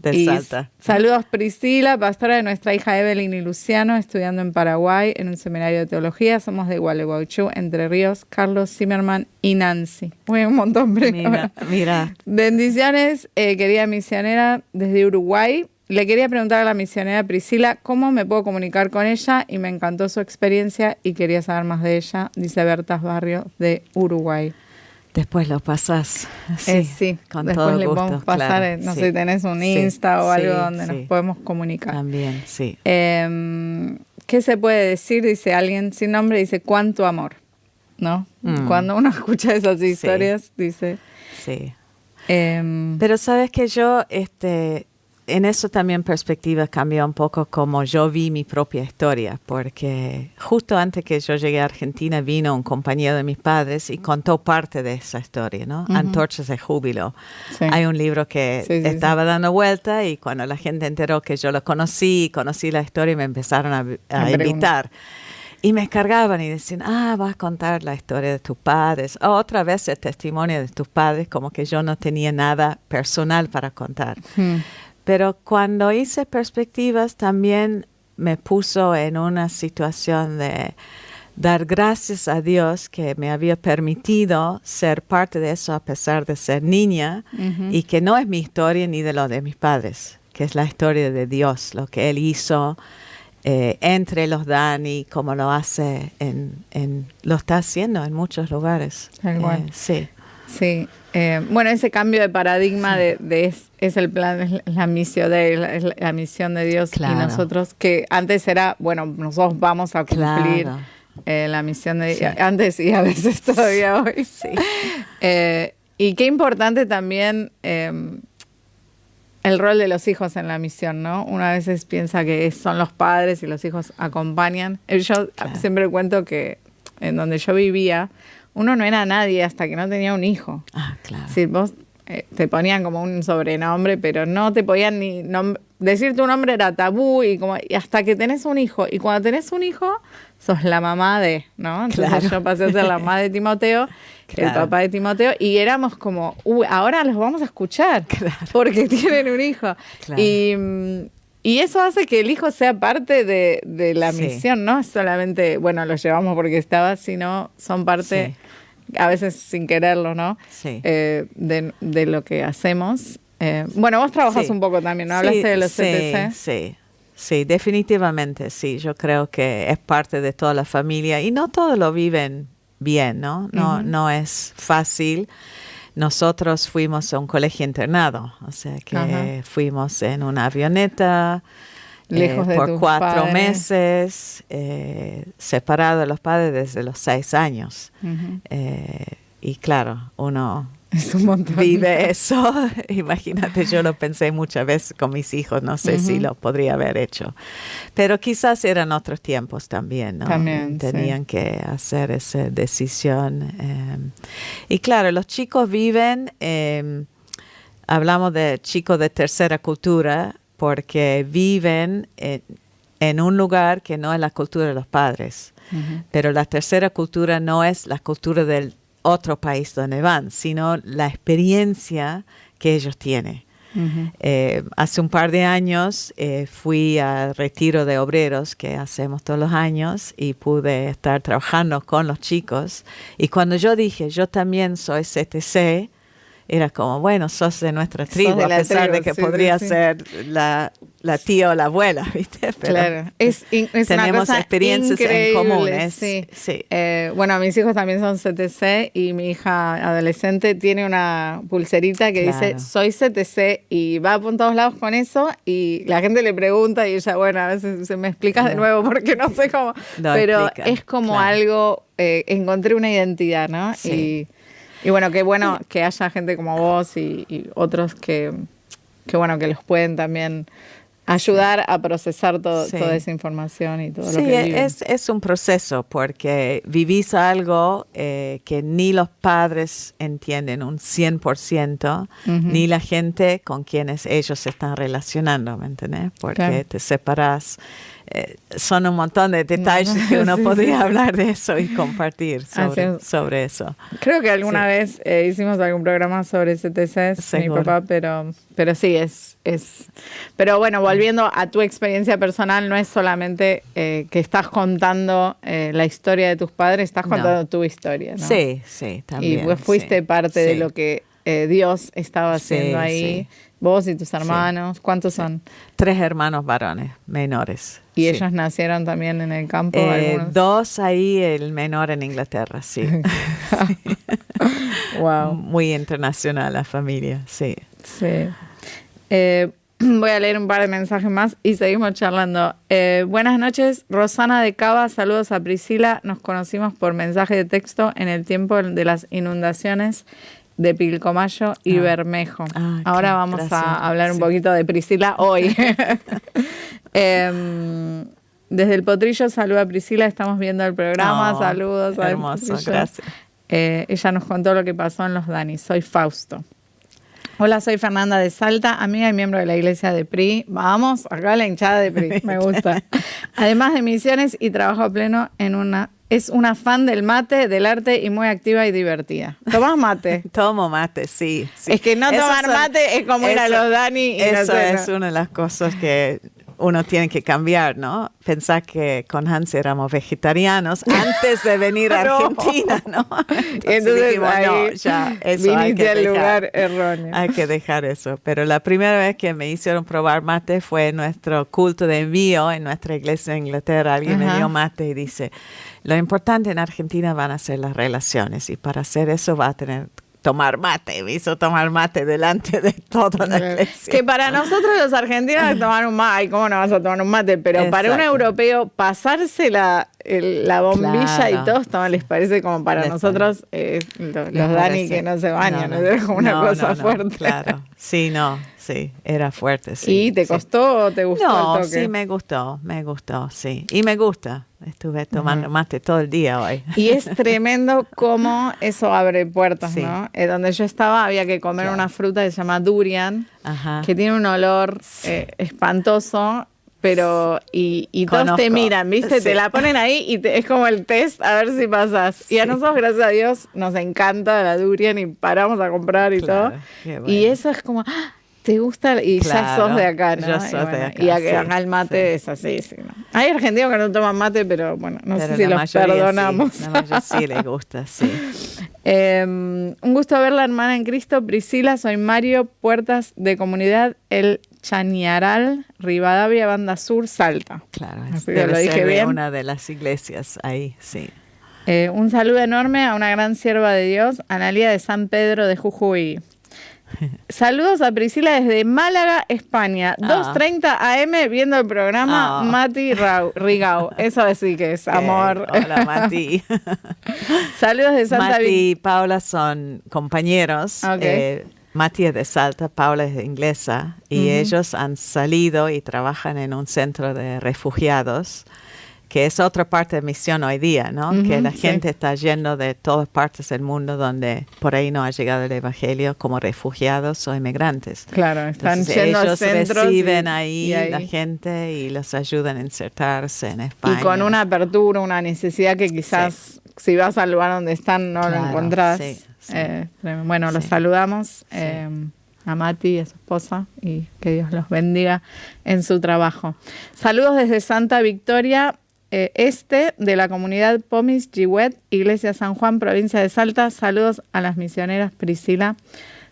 de Salta. Saludos Priscila, pastora de nuestra hija Evelyn y Luciano, estudiando en Paraguay en un seminario de teología. Somos de Gualeguaychú, Entre Ríos, Carlos Zimmerman y Nancy. Uy, un montón. Mira. Bendiciones, querida misionera desde Uruguay. Le quería preguntar a la misionera Priscila cómo me puedo comunicar con ella y me encantó su experiencia y quería saber más de ella, dice Bertas Barrio de Uruguay. Después lo pasas. Sí, con después todo le gusto, podemos pasar, claro, no sé si tenés un Insta o algo donde nos podemos comunicar. También, sí. ¿Qué se puede decir? Dice alguien sin nombre, dice cuánto amor, ¿no? Cuando uno escucha esas historias, dice... Sí. Pero sabes que yo... En eso también perspectiva cambió un poco como yo vi mi propia historia, porque justo antes que yo llegué a Argentina vino un compañero de mis padres y contó parte de esa historia, ¿no? Antorchas de Júbilo. Sí. Hay un libro que estaba dando vuelta y cuando la gente enteró que yo lo conocí la historia, me empezaron a invitar. Y me cargaban y decían, vas a contar la historia de tus padres. Otra vez el testimonio de tus padres, como que yo no tenía nada personal para contar. Pero cuando hice Perspectivas también me puso en una situación de dar gracias a Dios que me había permitido ser parte de eso a pesar de ser niña y que no es mi historia ni de lo de mis padres, que es la historia de Dios, lo que Él hizo entre los Dani, como lo hace, lo está haciendo en muchos lugares. Sí. Bueno, ese cambio de paradigma es el plan, es la misión de Dios. Claro. Y nosotros, que antes era, bueno, nosotros vamos a cumplir la misión de Dios. Antes y a veces todavía hoy. Sí. Y qué importante también el rol de los hijos en la misión, ¿no? Uno a veces piensa que son los padres y los hijos acompañan. Yo siempre cuento que en donde yo vivía, uno no era nadie hasta que no tenía un hijo. Claro. Si vos te ponían como un sobrenombre, pero no te podían ni decir tu nombre era tabú y hasta que tenés un hijo. Y cuando tenés un hijo, sos la mamá de, ¿no? Entonces yo pasé a ser la mamá de Timoteo, el papá de Timoteo, y éramos como, ahora los vamos a escuchar porque tienen un hijo. Claro. Y eso hace que el hijo sea parte de la misión, ¿no? Solamente, bueno, los llevamos porque estaba, sino son parte, a veces sin quererlo, ¿no? Sí. De lo que hacemos. Bueno, vos trabajás un poco también, ¿no? Hablaste de los CTC. Sí, definitivamente, sí. Yo creo que es parte de toda la familia y no todos lo viven bien, ¿no? No es fácil. Nosotros fuimos a un colegio internado, o sea que fuimos en una avioneta lejos de por 4 padres. Meses, separados de los padres desde los 6 años. y claro, uno Es un montón. vive eso. Imagínate, yo lo pensé muchas veces con mis hijos, no sé si lo podría haber hecho. Pero quizás eran otros tiempos también, ¿no? También, tenían que hacer esa decisión. Y claro, los chicos viven, hablamos de chicos de tercera cultura, porque viven en un lugar que no es la cultura de los padres. Pero la tercera cultura no es la cultura del otro país donde van, sino la experiencia que ellos tienen. Hace un par de años fui al retiro de obreros que hacemos todos los años y pude estar trabajando con los chicos. Y cuando yo dije, yo también soy CTC, era como, bueno, sos de nuestra tribu, a pesar de que podría ser la tía o la abuela, ¿viste? Pero claro, es tenemos una cosa experiencias increíble, en comunes. sí. Sí. Bueno, mis hijos también son CTC y mi hija adolescente tiene una pulserita que dice, soy CTC, y va por todos lados con eso y la gente le pregunta y ella, bueno, a veces se me explicas de nuevo porque no sé cómo, pero explica, es como algo, encontré una identidad, ¿no? Sí. Y bueno, qué bueno que haya gente como vos y otros que bueno, que los pueden también ayudar a procesar toda esa información y todo lo que viven. Es un proceso porque vivís algo que ni los padres entienden un 100%, ni la gente con quienes ellos se están relacionando, ¿me entendés? Porque te separás. Son un montón de detalles que uno podría hablar de eso y compartir sobre eso. Creo que alguna vez hicimos algún programa sobre CTC, mi papá, pero sí, pero bueno, volviendo a tu experiencia personal, no es solamente que estás contando la historia de tus padres, estás contando tu historia, ¿no? Sí, también. Y pues fuiste parte de lo que Dios estaba haciendo ahí. Sí. Vos y tus hermanos, ¿cuántos son? 3 hermanos varones menores. ¿Y ellos nacieron también en el campo? 2 ahí, el menor en Inglaterra, sí. Wow. Muy internacional la familia, sí. Sí. Voy a leer un par de mensajes más y seguimos charlando. Buenas noches, Rosana de Cava, saludos a Priscila. Nos conocimos por mensaje de texto en el tiempo de las inundaciones de Pilcomayo y Bermejo. Ahora vamos a hablar un poquito de Priscila hoy. Desde el Potrillo, saluda a Priscila, estamos viendo el programa, saludos. Hermoso, gracias. Ella nos contó lo que pasó en los Danis. Soy Fausto. Hola, soy Fernanda de Salta, amiga y miembro de la iglesia de PRI. Vamos, acá la hinchada de PRI, me gusta. Además de misiones y trabajo a pleno es una fan del mate, del arte y muy activa y divertida. ¿Tomás mate? Tomo mate, sí. Es que no tomar mate es como ir a los Dani. Y eso es una de las cosas que uno tiene que cambiar, ¿no? Pensar que con Hans éramos vegetarianos antes de venir a Argentina, ¿no? Entonces dijimos, no, ya, eso hay que al lugar erróneo. Hay que dejar eso. Pero la primera vez que me hicieron probar mate fue en nuestro culto de envío en nuestra iglesia en Inglaterra. Alguien me dio mate y dice, lo importante en Argentina van a ser las relaciones y para hacer eso va a tener tomar mate. Me hizo tomar mate delante de toda la iglesia. Que para nosotros los argentinos tomar un mate, ay, ¿cómo no vas a tomar un mate? Pero para un europeo pasarse la bombilla y todo esto les parece como para nosotros los Dani que no se bañan, es como una cosa fuerte. Claro, sí, era fuerte, sí. ¿Y te costó o te gustó el toque? Sí, me gustó, sí. Y me gusta. Estuve tomando mate todo el día hoy. Y es tremendo cómo eso abre puertas, ¿no? Donde yo estaba había que comer una fruta que se llama durian, que tiene un olor espantoso, pero y todos te miran, ¿viste? Te la ponen ahí y es como el test a ver si pasas. Y a nosotros, gracias a Dios, nos encanta la durian y paramos a comprar y todo. Bueno. Y eso es como... ¿Te gusta? Y ya sos de acá, ¿no? Yo soy de acá. Y acá el mate es así, sí, ¿no? Hay argentinos que no toman mate, pero bueno, no sé si los perdonamos. Sí, la mayoría sí les gusta, sí. Un gusto verla, hermana en Cristo. Priscila, soy Mario, Puertas de Comunidad El Chañaral, Rivadavia, Banda Sur, Salta. Claro, lo dije bien. Una de las iglesias ahí, sí. Un saludo enorme a una gran sierva de Dios, Analía de San Pedro de Jujuy. Saludos a Priscila desde Málaga, España. 2:30 AM viendo el programa Mati Rigau. Eso sí que es amor. Hola, Mati. Saludos de Santa Mati y Paula son compañeros. Okay. Mati es de Salta, Paula es de inglesa. Y ellos han salido y trabajan en un centro de refugiados, que es otra parte de misión hoy día, ¿no? Que la gente está yendo de todas partes del mundo donde por ahí no ha llegado el evangelio como refugiados o inmigrantes. Claro, están Entonces, yendo ellos a centros reciben ahí la gente y los ayudan a insertarse en España. Y con una apertura, una necesidad que quizás si vas al lugar donde están no lo encontrás. Bueno, los saludamos. A Mati y a su esposa y que Dios los bendiga en su trabajo. Saludos desde Santa Victoria de la comunidad Pomis Gihuet, Iglesia San Juan, provincia de Salta. Saludos a las misioneras Priscila,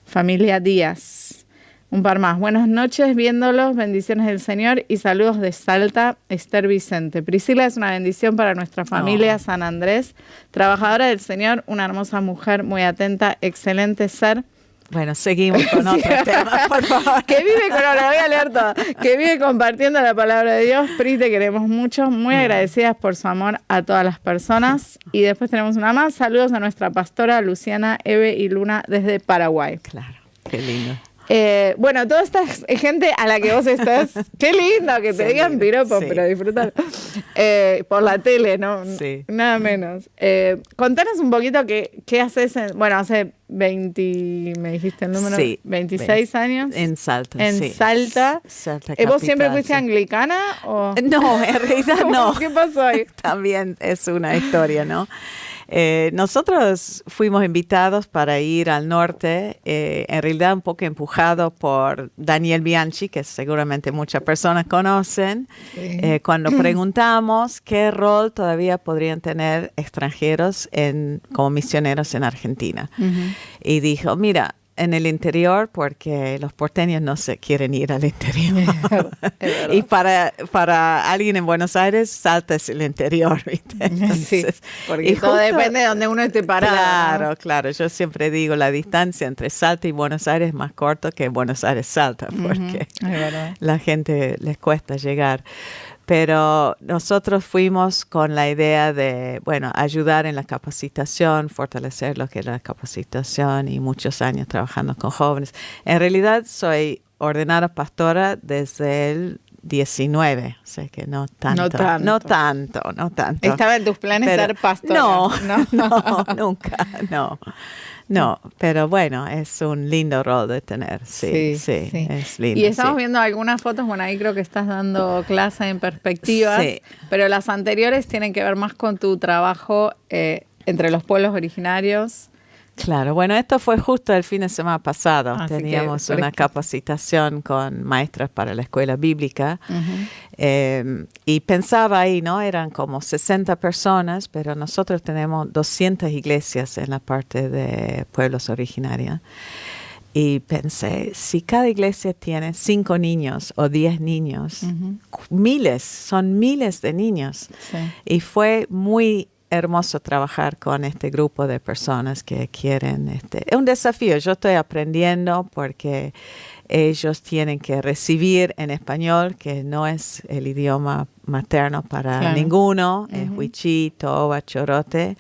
familia Díaz. Un par más. Buenas noches, viéndolos, bendiciones del Señor y saludos de Salta, Esther Vicente. Priscila es una bendición para nuestra familia San Andrés, trabajadora del Señor, una hermosa mujer, muy atenta, excelente ser. Bueno, seguimos con otro tema, por favor. Que vive con, ahora voy a leer todo, que vive compartiendo la palabra de Dios. Pri, te queremos mucho, muy agradecidas por su amor a todas las personas. Y después tenemos una más. Saludos a nuestra pastora Luciana, Eve y Luna desde Paraguay. Claro, qué lindo. Bueno, toda esta gente a la que vos estás, qué lindo que te digan piropos, pero disfrutar por la tele, ¿no? Sí. Nada menos. Contanos un poquito qué haces, hace 20, me dijiste el número, 26 años. En Salta, En Salta. Salta ¿Vos capital, siempre fuiste anglicana? ¿O? No, en realidad no. ¿Qué pasó ahí? También es una historia, ¿no? Nosotros fuimos invitados para ir al norte, en realidad un poco empujado por Daniel Bianchi, que seguramente muchas personas conocen, cuando preguntamos qué rol todavía podrían tener extranjeros como misioneros en Argentina. Y dijo, mira, en el interior, porque los porteños no se quieren ir al interior. Es y para alguien en Buenos Aires, Salta es el interior, ¿viste? Entonces, porque todo depende de donde uno esté parado. Claro, ¿no? claro. Yo siempre digo, la distancia entre Salta y Buenos Aires es más corta que Buenos Aires-Salta, porque la gente les cuesta llegar. Pero nosotros fuimos con la idea de, ayudar en la capacitación, fortalecer lo que es la capacitación y muchos años trabajando con jóvenes. En realidad soy ordenada pastora desde el 19, o sea que no tanto. ¿Estaba en tus planes ser pastora? No, nunca, no. No, pero bueno, es un lindo rol de tener, sí, es lindo. Y estamos viendo algunas fotos, ahí creo que estás dando clase en perspectivas, pero las anteriores tienen que ver más con tu trabajo entre los pueblos originarios. Claro, esto fue justo el fin de semana pasado. Teníamos una capacitación con maestras para la escuela bíblica y pensaba ahí, ¿no? Eran como 60 personas, pero nosotros tenemos 200 iglesias en la parte de pueblos originarios. Y pensé, si cada iglesia tiene 5 niños o 10 niños, son miles de niños. Sí. Y fue muy hermoso trabajar con este grupo de personas que quieren. Es un desafío. Yo estoy aprendiendo porque ellos tienen que recibir en español, que no es el idioma materno para ninguno, es Wichí, Toba, Chorote.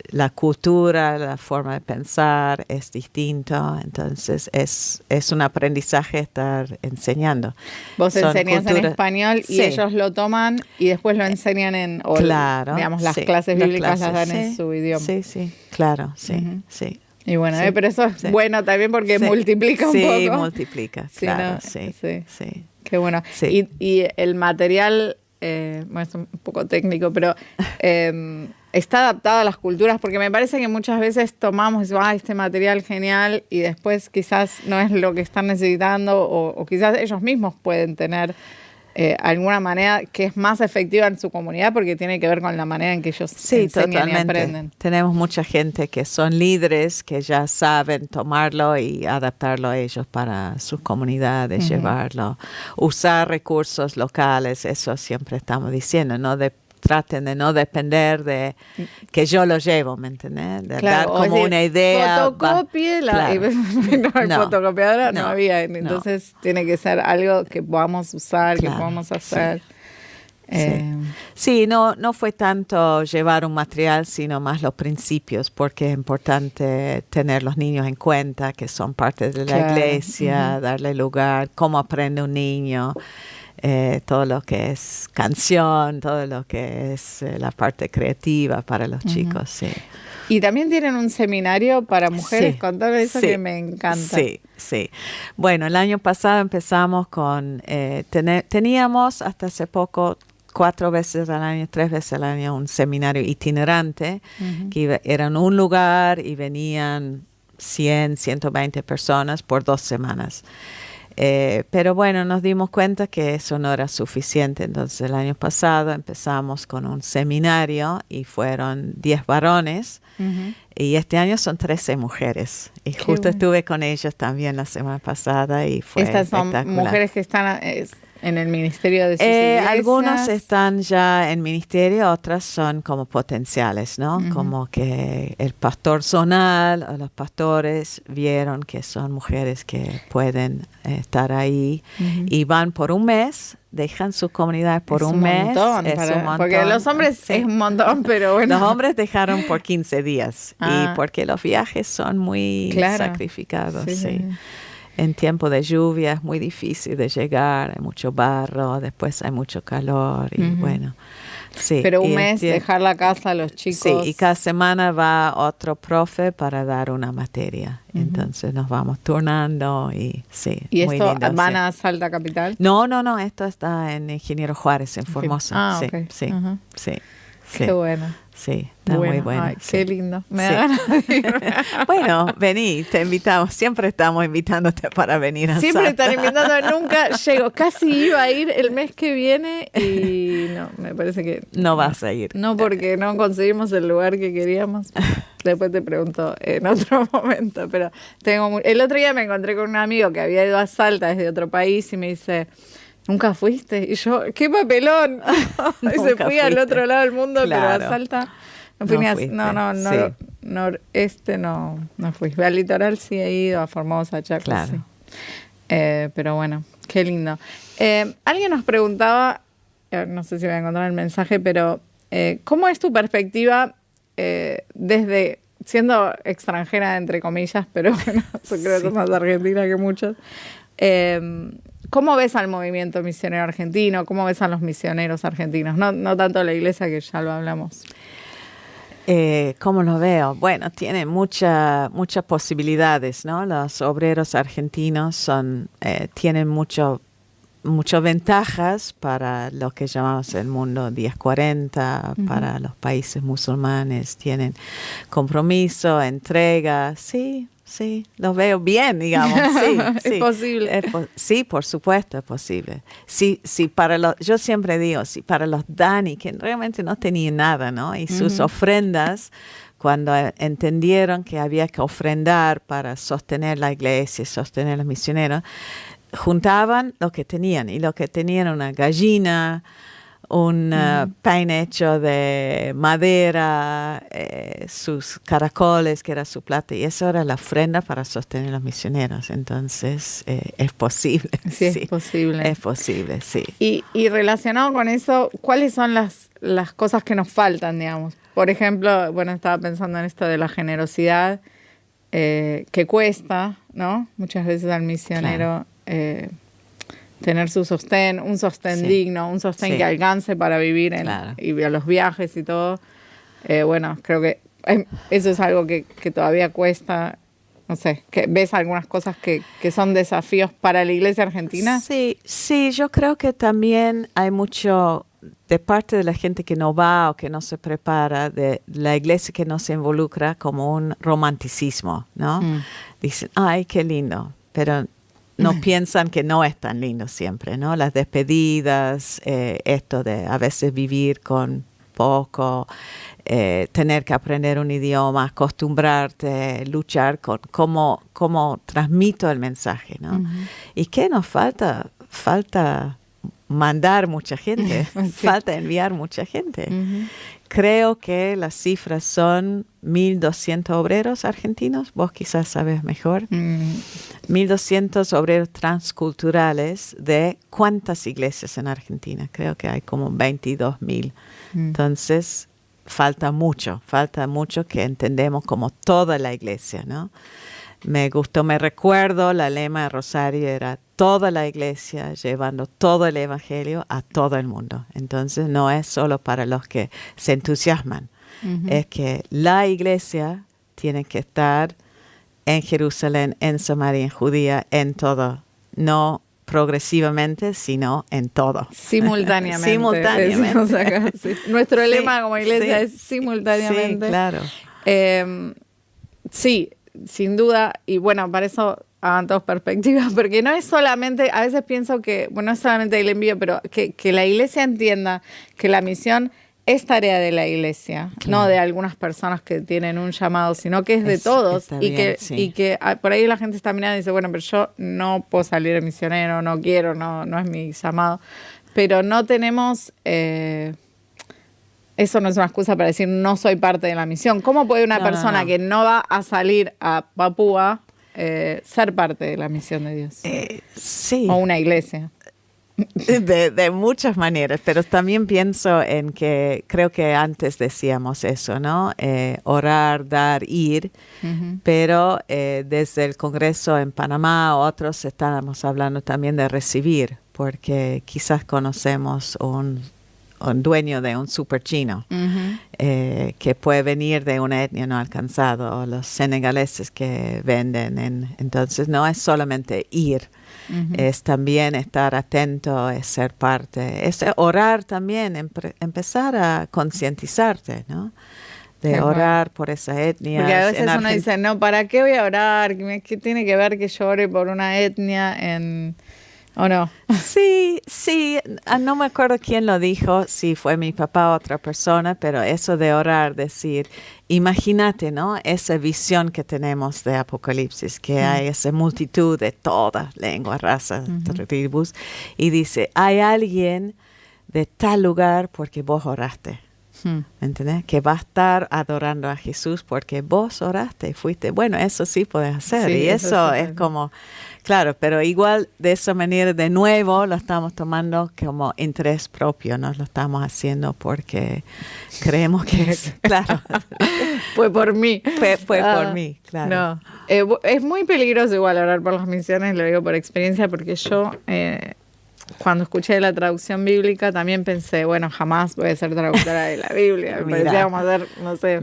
La cultura, la forma de pensar es distinto, entonces es un aprendizaje estar enseñando. Vos enseñás en español y ellos lo toman y después lo enseñan las clases bíblicas las dan en su idioma. Sí, claro, sí. Y pero eso es bueno también porque multiplica un poco. Sí, multiplica, claro, sí. Qué bueno. Sí. Y el material, es un poco técnico, pero está adaptado a las culturas, porque me parece que muchas veces tomamos y decimos, este material genial, y después quizás no es lo que están necesitando, o quizás ellos mismos pueden tener alguna manera que es más efectiva en su comunidad, porque tiene que ver con la manera en que ellos enseñan y aprenden. Tenemos mucha gente que son líderes, que ya saben tomarlo y adaptarlo a ellos para sus comunidades, llevarlo, usar recursos locales, eso siempre estamos diciendo, ¿no? traten de no depender de que yo lo llevo, ¿me entendés? De dar o como decir, una idea. fotocópiela. Claro. Y no hay fotocopiadora, no no, había. no. Entonces tiene que ser algo que podamos usar, Claro, que podamos hacer. sí. Sí, no fue tanto llevar un material, sino más los principios, porque es importante tener los niños en cuenta, que son parte de la Claro. iglesia, darle lugar, cómo aprende un niño, todo lo que es canción, todo lo que es la parte creativa para los chicos, sí. Y también tienen un seminario para mujeres, Sí, contame eso sí, que me encanta. Sí, sí. Bueno, el año pasado empezamos con, teníamos hasta hace poco 4 veces al año, 3 veces al año un seminario itinerante, que era en un lugar y venían 100, 120 personas por 2 semanas. Pero bueno, nos dimos cuenta que eso no era suficiente, entonces el año pasado empezamos con un seminario y fueron 10 varones y este año son 13 mujeres y justo bueno. estuve con ellos también la semana pasada y fue Estas son espectacular. mujeres que están en el ministerio de sus iglesias. Algunos están ya en ministerio, otras son como potenciales, ¿no? Como que el pastor zonal o los pastores vieron que son mujeres que pueden estar ahí y van por un mes, dejan su comunidad por un mes. Montón, Es un montón. porque los hombres Sí. es un montón, pero bueno. Los hombres dejaron por 15 días y porque los viajes son muy sacrificados, sí. En tiempo de lluvia es muy difícil de llegar, hay mucho barro, después hay mucho calor y bueno, sí. Pero un mes dejar la casa a los chicos. Sí, y cada semana va otro profe para dar una materia. Entonces nos vamos turnando y sí. ¿Y muy esto lindo, van sí. a Salta Capital? No, esto está en Ingeniero Juárez, en Formosa. Sí, ok. sí, sí. Qué Sí. bueno. Sí, está muy bueno. Ay, sí. qué lindo. Me Sí. da ganas de irme. Bueno, vení, te invitamos. Siempre estamos invitándote para venir a Siempre Salta. están invitando, nunca llego. Casi iba a ir el mes que viene y no, me parece que... No vas a ir. No, porque no conseguimos el lugar que queríamos. Después te pregunto en otro momento, pero el otro día me encontré con un amigo que había ido a Salta desde otro país y me dice... ¿Nunca fuiste? Y yo, ¡qué papelón! Y se fui al otro lado del mundo, Claro. pero a Salta no fui No ni a... fuiste, No, sí. noreste no fui. Al litoral sí he ido, a Formosa, a Chaco, Claro. sí. Pero bueno, qué lindo. Alguien nos preguntaba, no sé si voy a encontrar el mensaje, pero ¿cómo es tu perspectiva desde siendo extranjera, entre comillas, pero bueno, yo creo que es más argentina que muchos? ¿Cómo ves al movimiento misionero argentino? ¿Cómo ves a los misioneros argentinos? No tanto la iglesia, que ya lo hablamos. ¿Cómo lo veo? Bueno, tiene muchas posibilidades, ¿no? Los obreros argentinos tienen muchas ventajas para lo que llamamos el mundo 1040, para los países musulmanes. Tienen compromiso, entrega, sí, lo veo bien, digamos. Sí, Es posible. Sí, por supuesto es posible. Sí, yo siempre digo, sí, para los Dani, que realmente no tenían nada, ¿no? Y sus ofrendas, cuando entendieron que había que ofrendar para sostener la iglesia, sostener a los misioneros, juntaban lo que tenían. Y lo que tenían era una gallina, un pan hecho de madera, sus caracoles, que era su plata, y eso era la ofrenda para sostener a los misioneros. Entonces, es posible. Sí, es posible. Es posible, sí. Y relacionado con eso, ¿cuáles son las cosas que nos faltan, digamos? Por ejemplo, bueno, estaba pensando en esto de la generosidad, que cuesta, ¿no? Muchas veces al misionero... tener un sostén digno, un sostén que alcance para vivir y a los viajes y todo. Bueno, creo que eso es algo que todavía cuesta. No sé, ¿ves algunas cosas que son desafíos para la iglesia argentina? Sí, yo creo que también hay mucho de parte de la gente que no va o que no se prepara, de la iglesia que no se involucra, como un romanticismo, ¿no? Dicen, ay, qué lindo, pero no piensan que no es tan lindo siempre, ¿no? Las despedidas, esto de a veces vivir con poco, tener que aprender un idioma, acostumbrarte, luchar con cómo transmito el mensaje, ¿no? ¿Y qué nos falta? Falta mandar mucha gente, falta enviar mucha gente. Creo que las cifras son 1.200 obreros argentinos, vos quizás sabes mejor. 1.200 obreros transculturales de ¿cuántas iglesias en Argentina? Creo que hay como 22.000. Entonces, falta mucho que entendemos como toda la iglesia, ¿no? Me recuerdo, la lema de Rosario era toda la iglesia llevando todo el evangelio a todo el mundo. Entonces no es solo para los que se entusiasman, es que la iglesia tiene que estar en Jerusalén, en Samaria, en Judía, en todo, no progresivamente, sino en todo. Simultáneamente. Simultáneamente. Acá, sí. Nuestro lema como iglesia es simultáneamente. Sí, claro. Sí, sin duda, y bueno, para eso hagan todos perspectivas, porque no es solamente, a veces pienso que, bueno, no es solamente el envío, pero que la iglesia entienda que la misión es tarea de la iglesia, no de algunas personas que tienen un llamado, sino que es de todos, y que por ahí la gente está mirando y dice, bueno, pero yo no puedo salir de misionero, no quiero, no es mi llamado, pero no tenemos... eso no es una excusa para decir no soy parte de la misión. ¿Cómo puede una persona que no va a salir a Papúa ser parte de la misión de Dios? Sí. O una iglesia. De muchas maneras, pero también pienso en que creo que antes decíamos eso, ¿no? Orar, dar, ir, pero desde el Congreso en Panamá, otros estábamos hablando también de recibir, porque quizás conocemos un dueño de un super chino que puede venir de una etnia no alcanzada, o los senegaleses que venden. Entonces no es solamente ir, es también estar atento, es ser parte, es orar también, empezar a concientizarte, ¿no? De orar por esa etnia. Porque a veces uno dice, no, ¿para qué voy a orar? ¿Qué tiene que ver que yo ore por una etnia ¿o no? Sí, no me acuerdo quién lo dijo, si fue mi papá o otra persona, pero eso de orar, decir, imagínate, ¿no? Esa visión que tenemos de Apocalipsis, que hay esa multitud de todas lenguas, razas, tribus, y dice, hay alguien de tal lugar porque vos oraste. ¿Entendés? Que va a estar adorando a Jesús porque vos oraste y fuiste. Bueno, eso sí puedes hacer. Sí, y eso es como, claro, pero igual de esa manera de nuevo lo estamos tomando como interés propio, no lo estamos haciendo porque creemos que es, claro. Fue por mí. Fue por mí, claro. No. Es muy peligroso igual orar por las misiones, lo digo por experiencia, porque yo... cuando escuché la traducción bíblica también pensé, bueno, jamás voy a ser traductora de la Biblia. Me parecía como ser, no sé,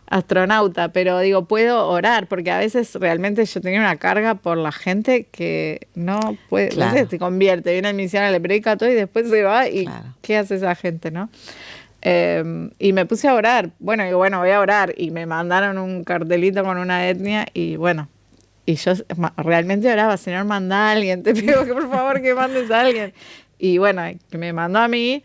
astronauta. Pero digo, puedo orar, porque a veces realmente yo tenía una carga por la gente que no puede, no sé, se convierte, viene al misionero, le predica todo y después se va y ¿qué hace esa gente, no? Y me puse a orar. Bueno, digo, bueno, voy a orar. Y me mandaron un cartelito con una etnia y bueno... Y yo realmente oraba, Señor, manda a alguien, te pido que por favor que mandes a alguien. Y bueno, que me mandó a mí.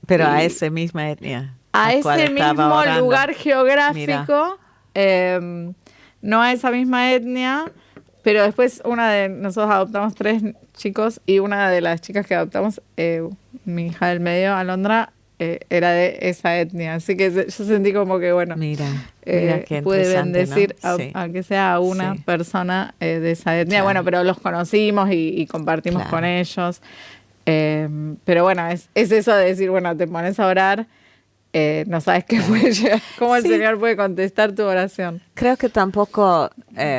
Pero a esa misma etnia. A ese mismo lugar geográfico, no a esa misma etnia, pero después nosotros adoptamos 3 chicos y una de las chicas que adoptamos, mi hija del medio, Alondra, era de esa etnia. Así que yo sentí como que, bueno, mira pude bendecir, ¿no? Aunque sea a una persona de esa etnia. Claro. Bueno, pero los conocimos y compartimos con ellos. Pero bueno, es eso de decir, bueno, te pones a orar, no sabes qué puede llegar, cómo el Señor puede contestar tu oración. Creo que tampoco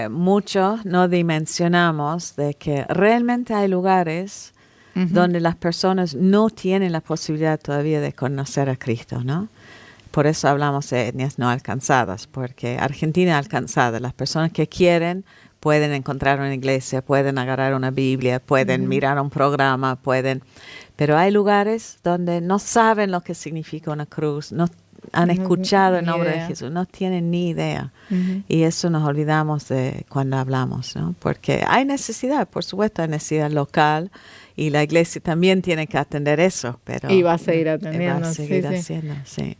muchos no dimensionamos de que realmente hay lugares donde las personas no tienen la posibilidad todavía de conocer a Cristo, ¿no? Por eso hablamos de etnias no alcanzadas, porque Argentina alcanzada, las personas que quieren pueden encontrar una iglesia, pueden agarrar una Biblia, pueden mirar un programa, pero hay lugares donde no saben lo que significa una cruz, no han escuchado el nombre de Jesús, no tienen ni idea. Y eso nos olvidamos de cuando hablamos, ¿no? Porque hay necesidad, por supuesto, hay necesidad local, y la iglesia también tiene que atender eso, pero... Y va a seguir atendiendo. Va a seguir haciendo, sí.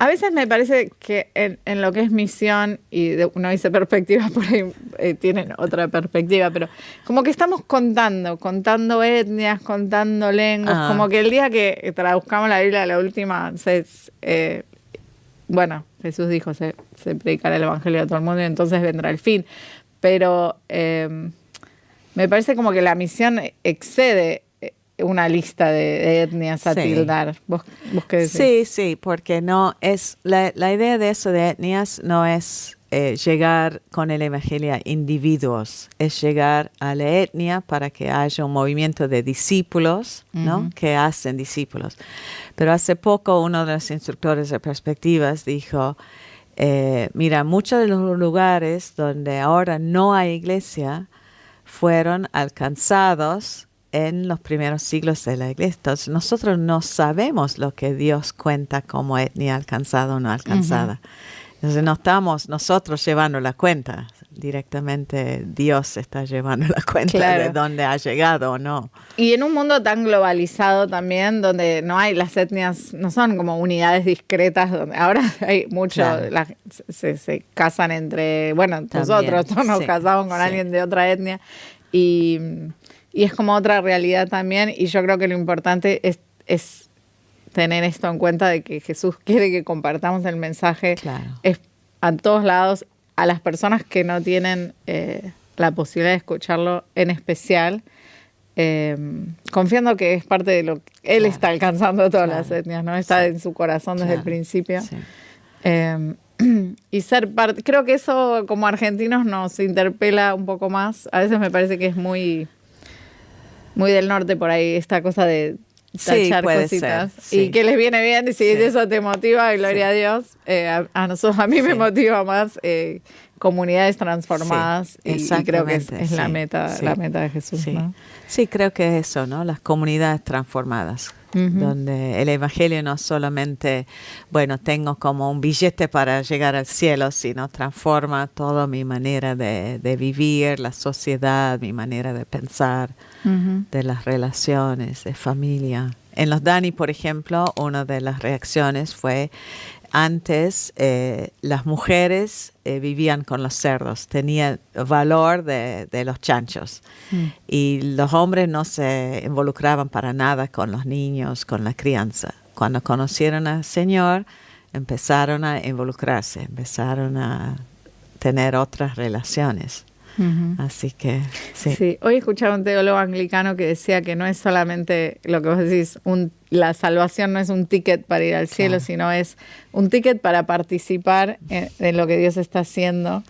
A veces me parece que en lo que es misión, y uno dice perspectiva, por ahí tienen otra perspectiva, pero como que estamos contando etnias, contando lenguas, como que el día que traduzcamos la Biblia, la última, bueno, Jesús dijo, se predicará el Evangelio a todo el mundo y entonces vendrá el fin. Pero me parece como que la misión excede una lista de etnias a tildar. ¿Vos qué decís? Sí, porque no es la idea de eso de etnias no es llegar con el evangelio a individuos, es llegar a la etnia para que haya un movimiento de discípulos, ¿no? Que hacen discípulos. Pero hace poco uno de los instructores de perspectivas dijo, mira, muchos de los lugares donde ahora no hay iglesia fueron alcanzados en los primeros siglos de la iglesia. Entonces, nosotros no sabemos lo que Dios cuenta como etnia alcanzada o no alcanzada. Entonces, no estamos nosotros llevando la cuenta. Directamente Dios está llevando la cuenta de dónde ha llegado o no. Y en un mundo tan globalizado también, donde no hay las etnias, no son como unidades discretas, donde ahora hay mucho, se casan entre, bueno, nosotros todos nos casamos con alguien de otra etnia, y es como otra realidad también, y yo creo que lo importante es tener esto en cuenta de que Jesús quiere que compartamos el mensaje a todos lados, a las personas que no tienen la posibilidad de escucharlo en especial, confiando que es parte de lo que Él está alcanzando todas las etnias, ¿no? Está en su corazón desde el principio. Sí. Y ser parte, creo que eso como argentinos nos interpela un poco más. A veces me parece que es muy del norte por ahí, esta cosa de tachar cositas. Y que les viene bien, y si eso te motiva, gloria a Dios. A mí me motiva más comunidades transformadas, y creo que es la meta de Jesús. ¿No? Sí, creo que es eso, ¿no? Las comunidades transformadas, donde el evangelio no solamente, bueno, tengo como un billete para llegar al cielo, sino transforma toda mi manera de vivir, la sociedad, mi manera de pensar, de las relaciones, de familia. En los Dani, por ejemplo, una de las reacciones fue, antes las mujeres vivían con los cerdos, tenían valor de los chanchos, y los hombres no se involucraban para nada con los niños, con la crianza. Cuando conocieron al Señor, empezaron a involucrarse, empezaron a tener otras relaciones. Así que sí. Hoy escuchaba un teólogo anglicano que decía que no es solamente lo que vos decís, la salvación no es un ticket para ir al cielo, sino es un ticket para participar en lo que Dios está haciendo,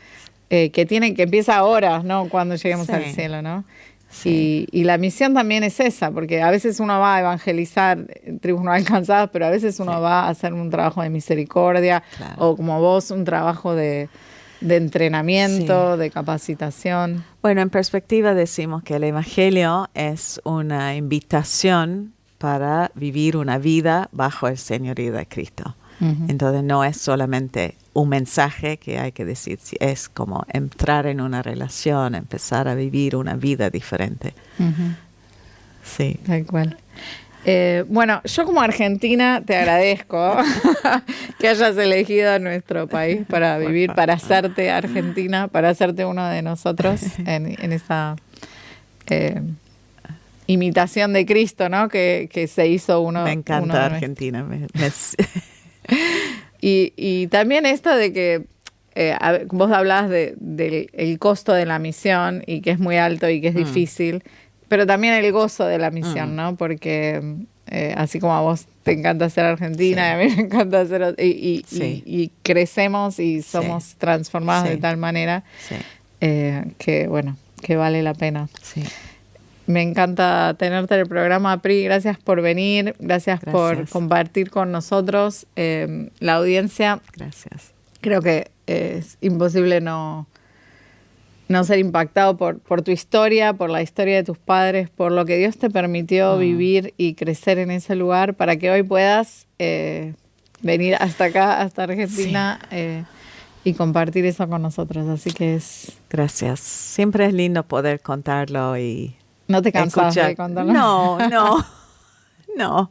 que empieza ahora, ¿no? Cuando lleguemos al cielo, ¿no? Sí. Y la misión también es esa, porque a veces uno va a evangelizar tribus no alcanzadas, pero a veces uno va a hacer un trabajo de misericordia, o como vos, un trabajo de entrenamiento, de capacitación. Bueno, en perspectiva decimos que el evangelio es una invitación para vivir una vida bajo el señorío de Cristo. Entonces no es solamente un mensaje que hay que decir, es como entrar en una relación, empezar a vivir una vida diferente. Sí. Tal cual. Bueno, yo como argentina te agradezco que hayas elegido nuestro país para vivir, para hacerte argentina, para hacerte uno de nosotros en esa imitación de Cristo, ¿no? Que se hizo uno. Me encanta Argentina. Y también esto de que vos hablabas del costo de la misión, y que es muy alto y que es difícil, pero también el gozo de la misión, ¿no? Porque así como a vos te encanta ser argentina, y a mí me encanta hacer... Y crecemos y somos transformados de tal manera que, bueno, que vale la pena. Sí. Me encanta tenerte en el programa, Pri. Gracias por venir, gracias por compartir con nosotros. La audiencia, creo que es imposible no ser impactado por tu historia, por la historia de tus padres, por lo que Dios te permitió vivir y crecer en ese lugar, para que hoy puedas venir hasta acá, hasta Argentina, y compartir eso con nosotros. Así que Gracias. Siempre es lindo poder contarlo y... ¿No te cansas de contarlo? No. No,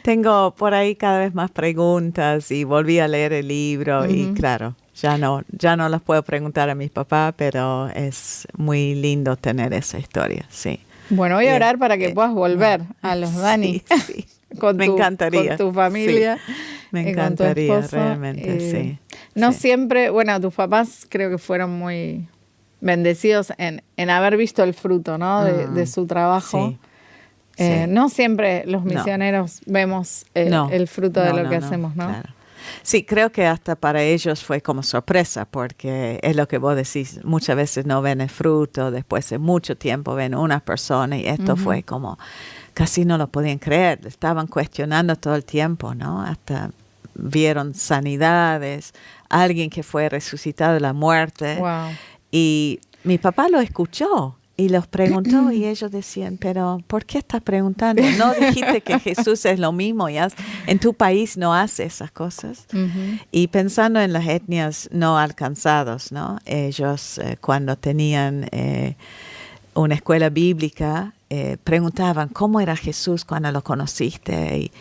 tengo por ahí cada vez más preguntas y volví a leer el libro y claro, ya no las puedo preguntar a mis papás, pero es muy lindo tener esa historia, sí. Bueno, voy a orar para que puedas volver a los Dani. Sí. Me encantaría. Con tu familia. Sí. Me encantaría, realmente, sí. No sí. siempre, bueno, tus papás creo que fueron muy bendecidos en haber visto el fruto, ¿no? De su trabajo. Sí. No siempre los misioneros vemos el fruto de lo que hacemos, ¿no? Claro. Sí, creo que hasta para ellos fue como sorpresa, porque es lo que vos decís, muchas veces no ven el fruto, después de mucho tiempo ven unas personas y esto fue como, casi no lo podían creer, estaban cuestionando todo el tiempo, ¿no? Hasta vieron sanidades, alguien que fue resucitado de la muerte. Wow. Y mi papá lo escuchó y los preguntó y ellos decían, pero ¿por qué estás preguntando? ¿No dijiste que Jesús es lo mismo y en tu país no hace esas cosas? Y pensando en las etnias no alcanzados, ¿no? Ellos cuando tenían una escuela bíblica preguntaban, ¿cómo era Jesús cuando lo conociste? Y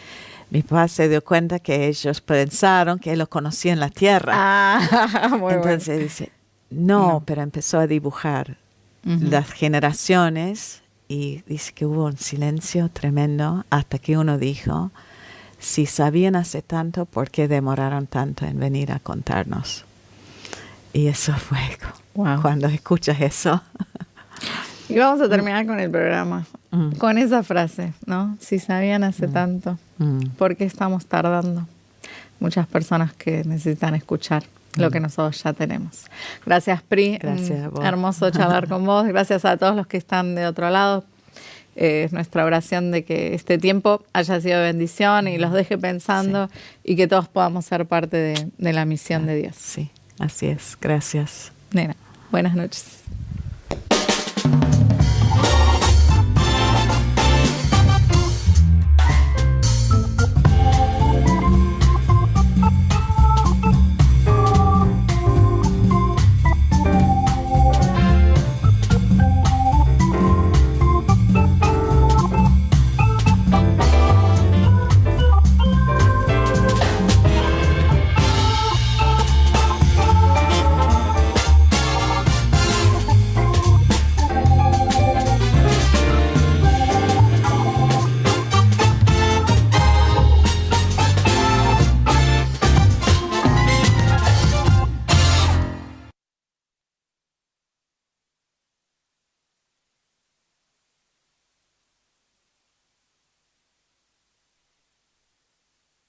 mi papá se dio cuenta que ellos pensaron que él lo conocía en la tierra. Entonces dice, no, pero empezó a dibujar las generaciones y dice que hubo un silencio tremendo hasta que uno dijo, si sabían hace tanto, ¿por qué demoraron tanto en venir a contarnos? Y eso fue cuando escuchas eso. Y vamos a terminar con el programa, con esa frase, ¿no? Si sabían hace tanto, ¿por qué estamos tardando? Muchas personas que necesitan escuchar lo que nosotros ya tenemos. Gracias, Pri. Gracias a vos. Hermoso charlar con vos. Gracias a todos los que están de otro lado. Es nuestra oración de que este tiempo haya sido bendición y los deje pensando y que todos podamos ser parte de la misión de Dios. Sí, así es. Gracias. Nena, buenas noches.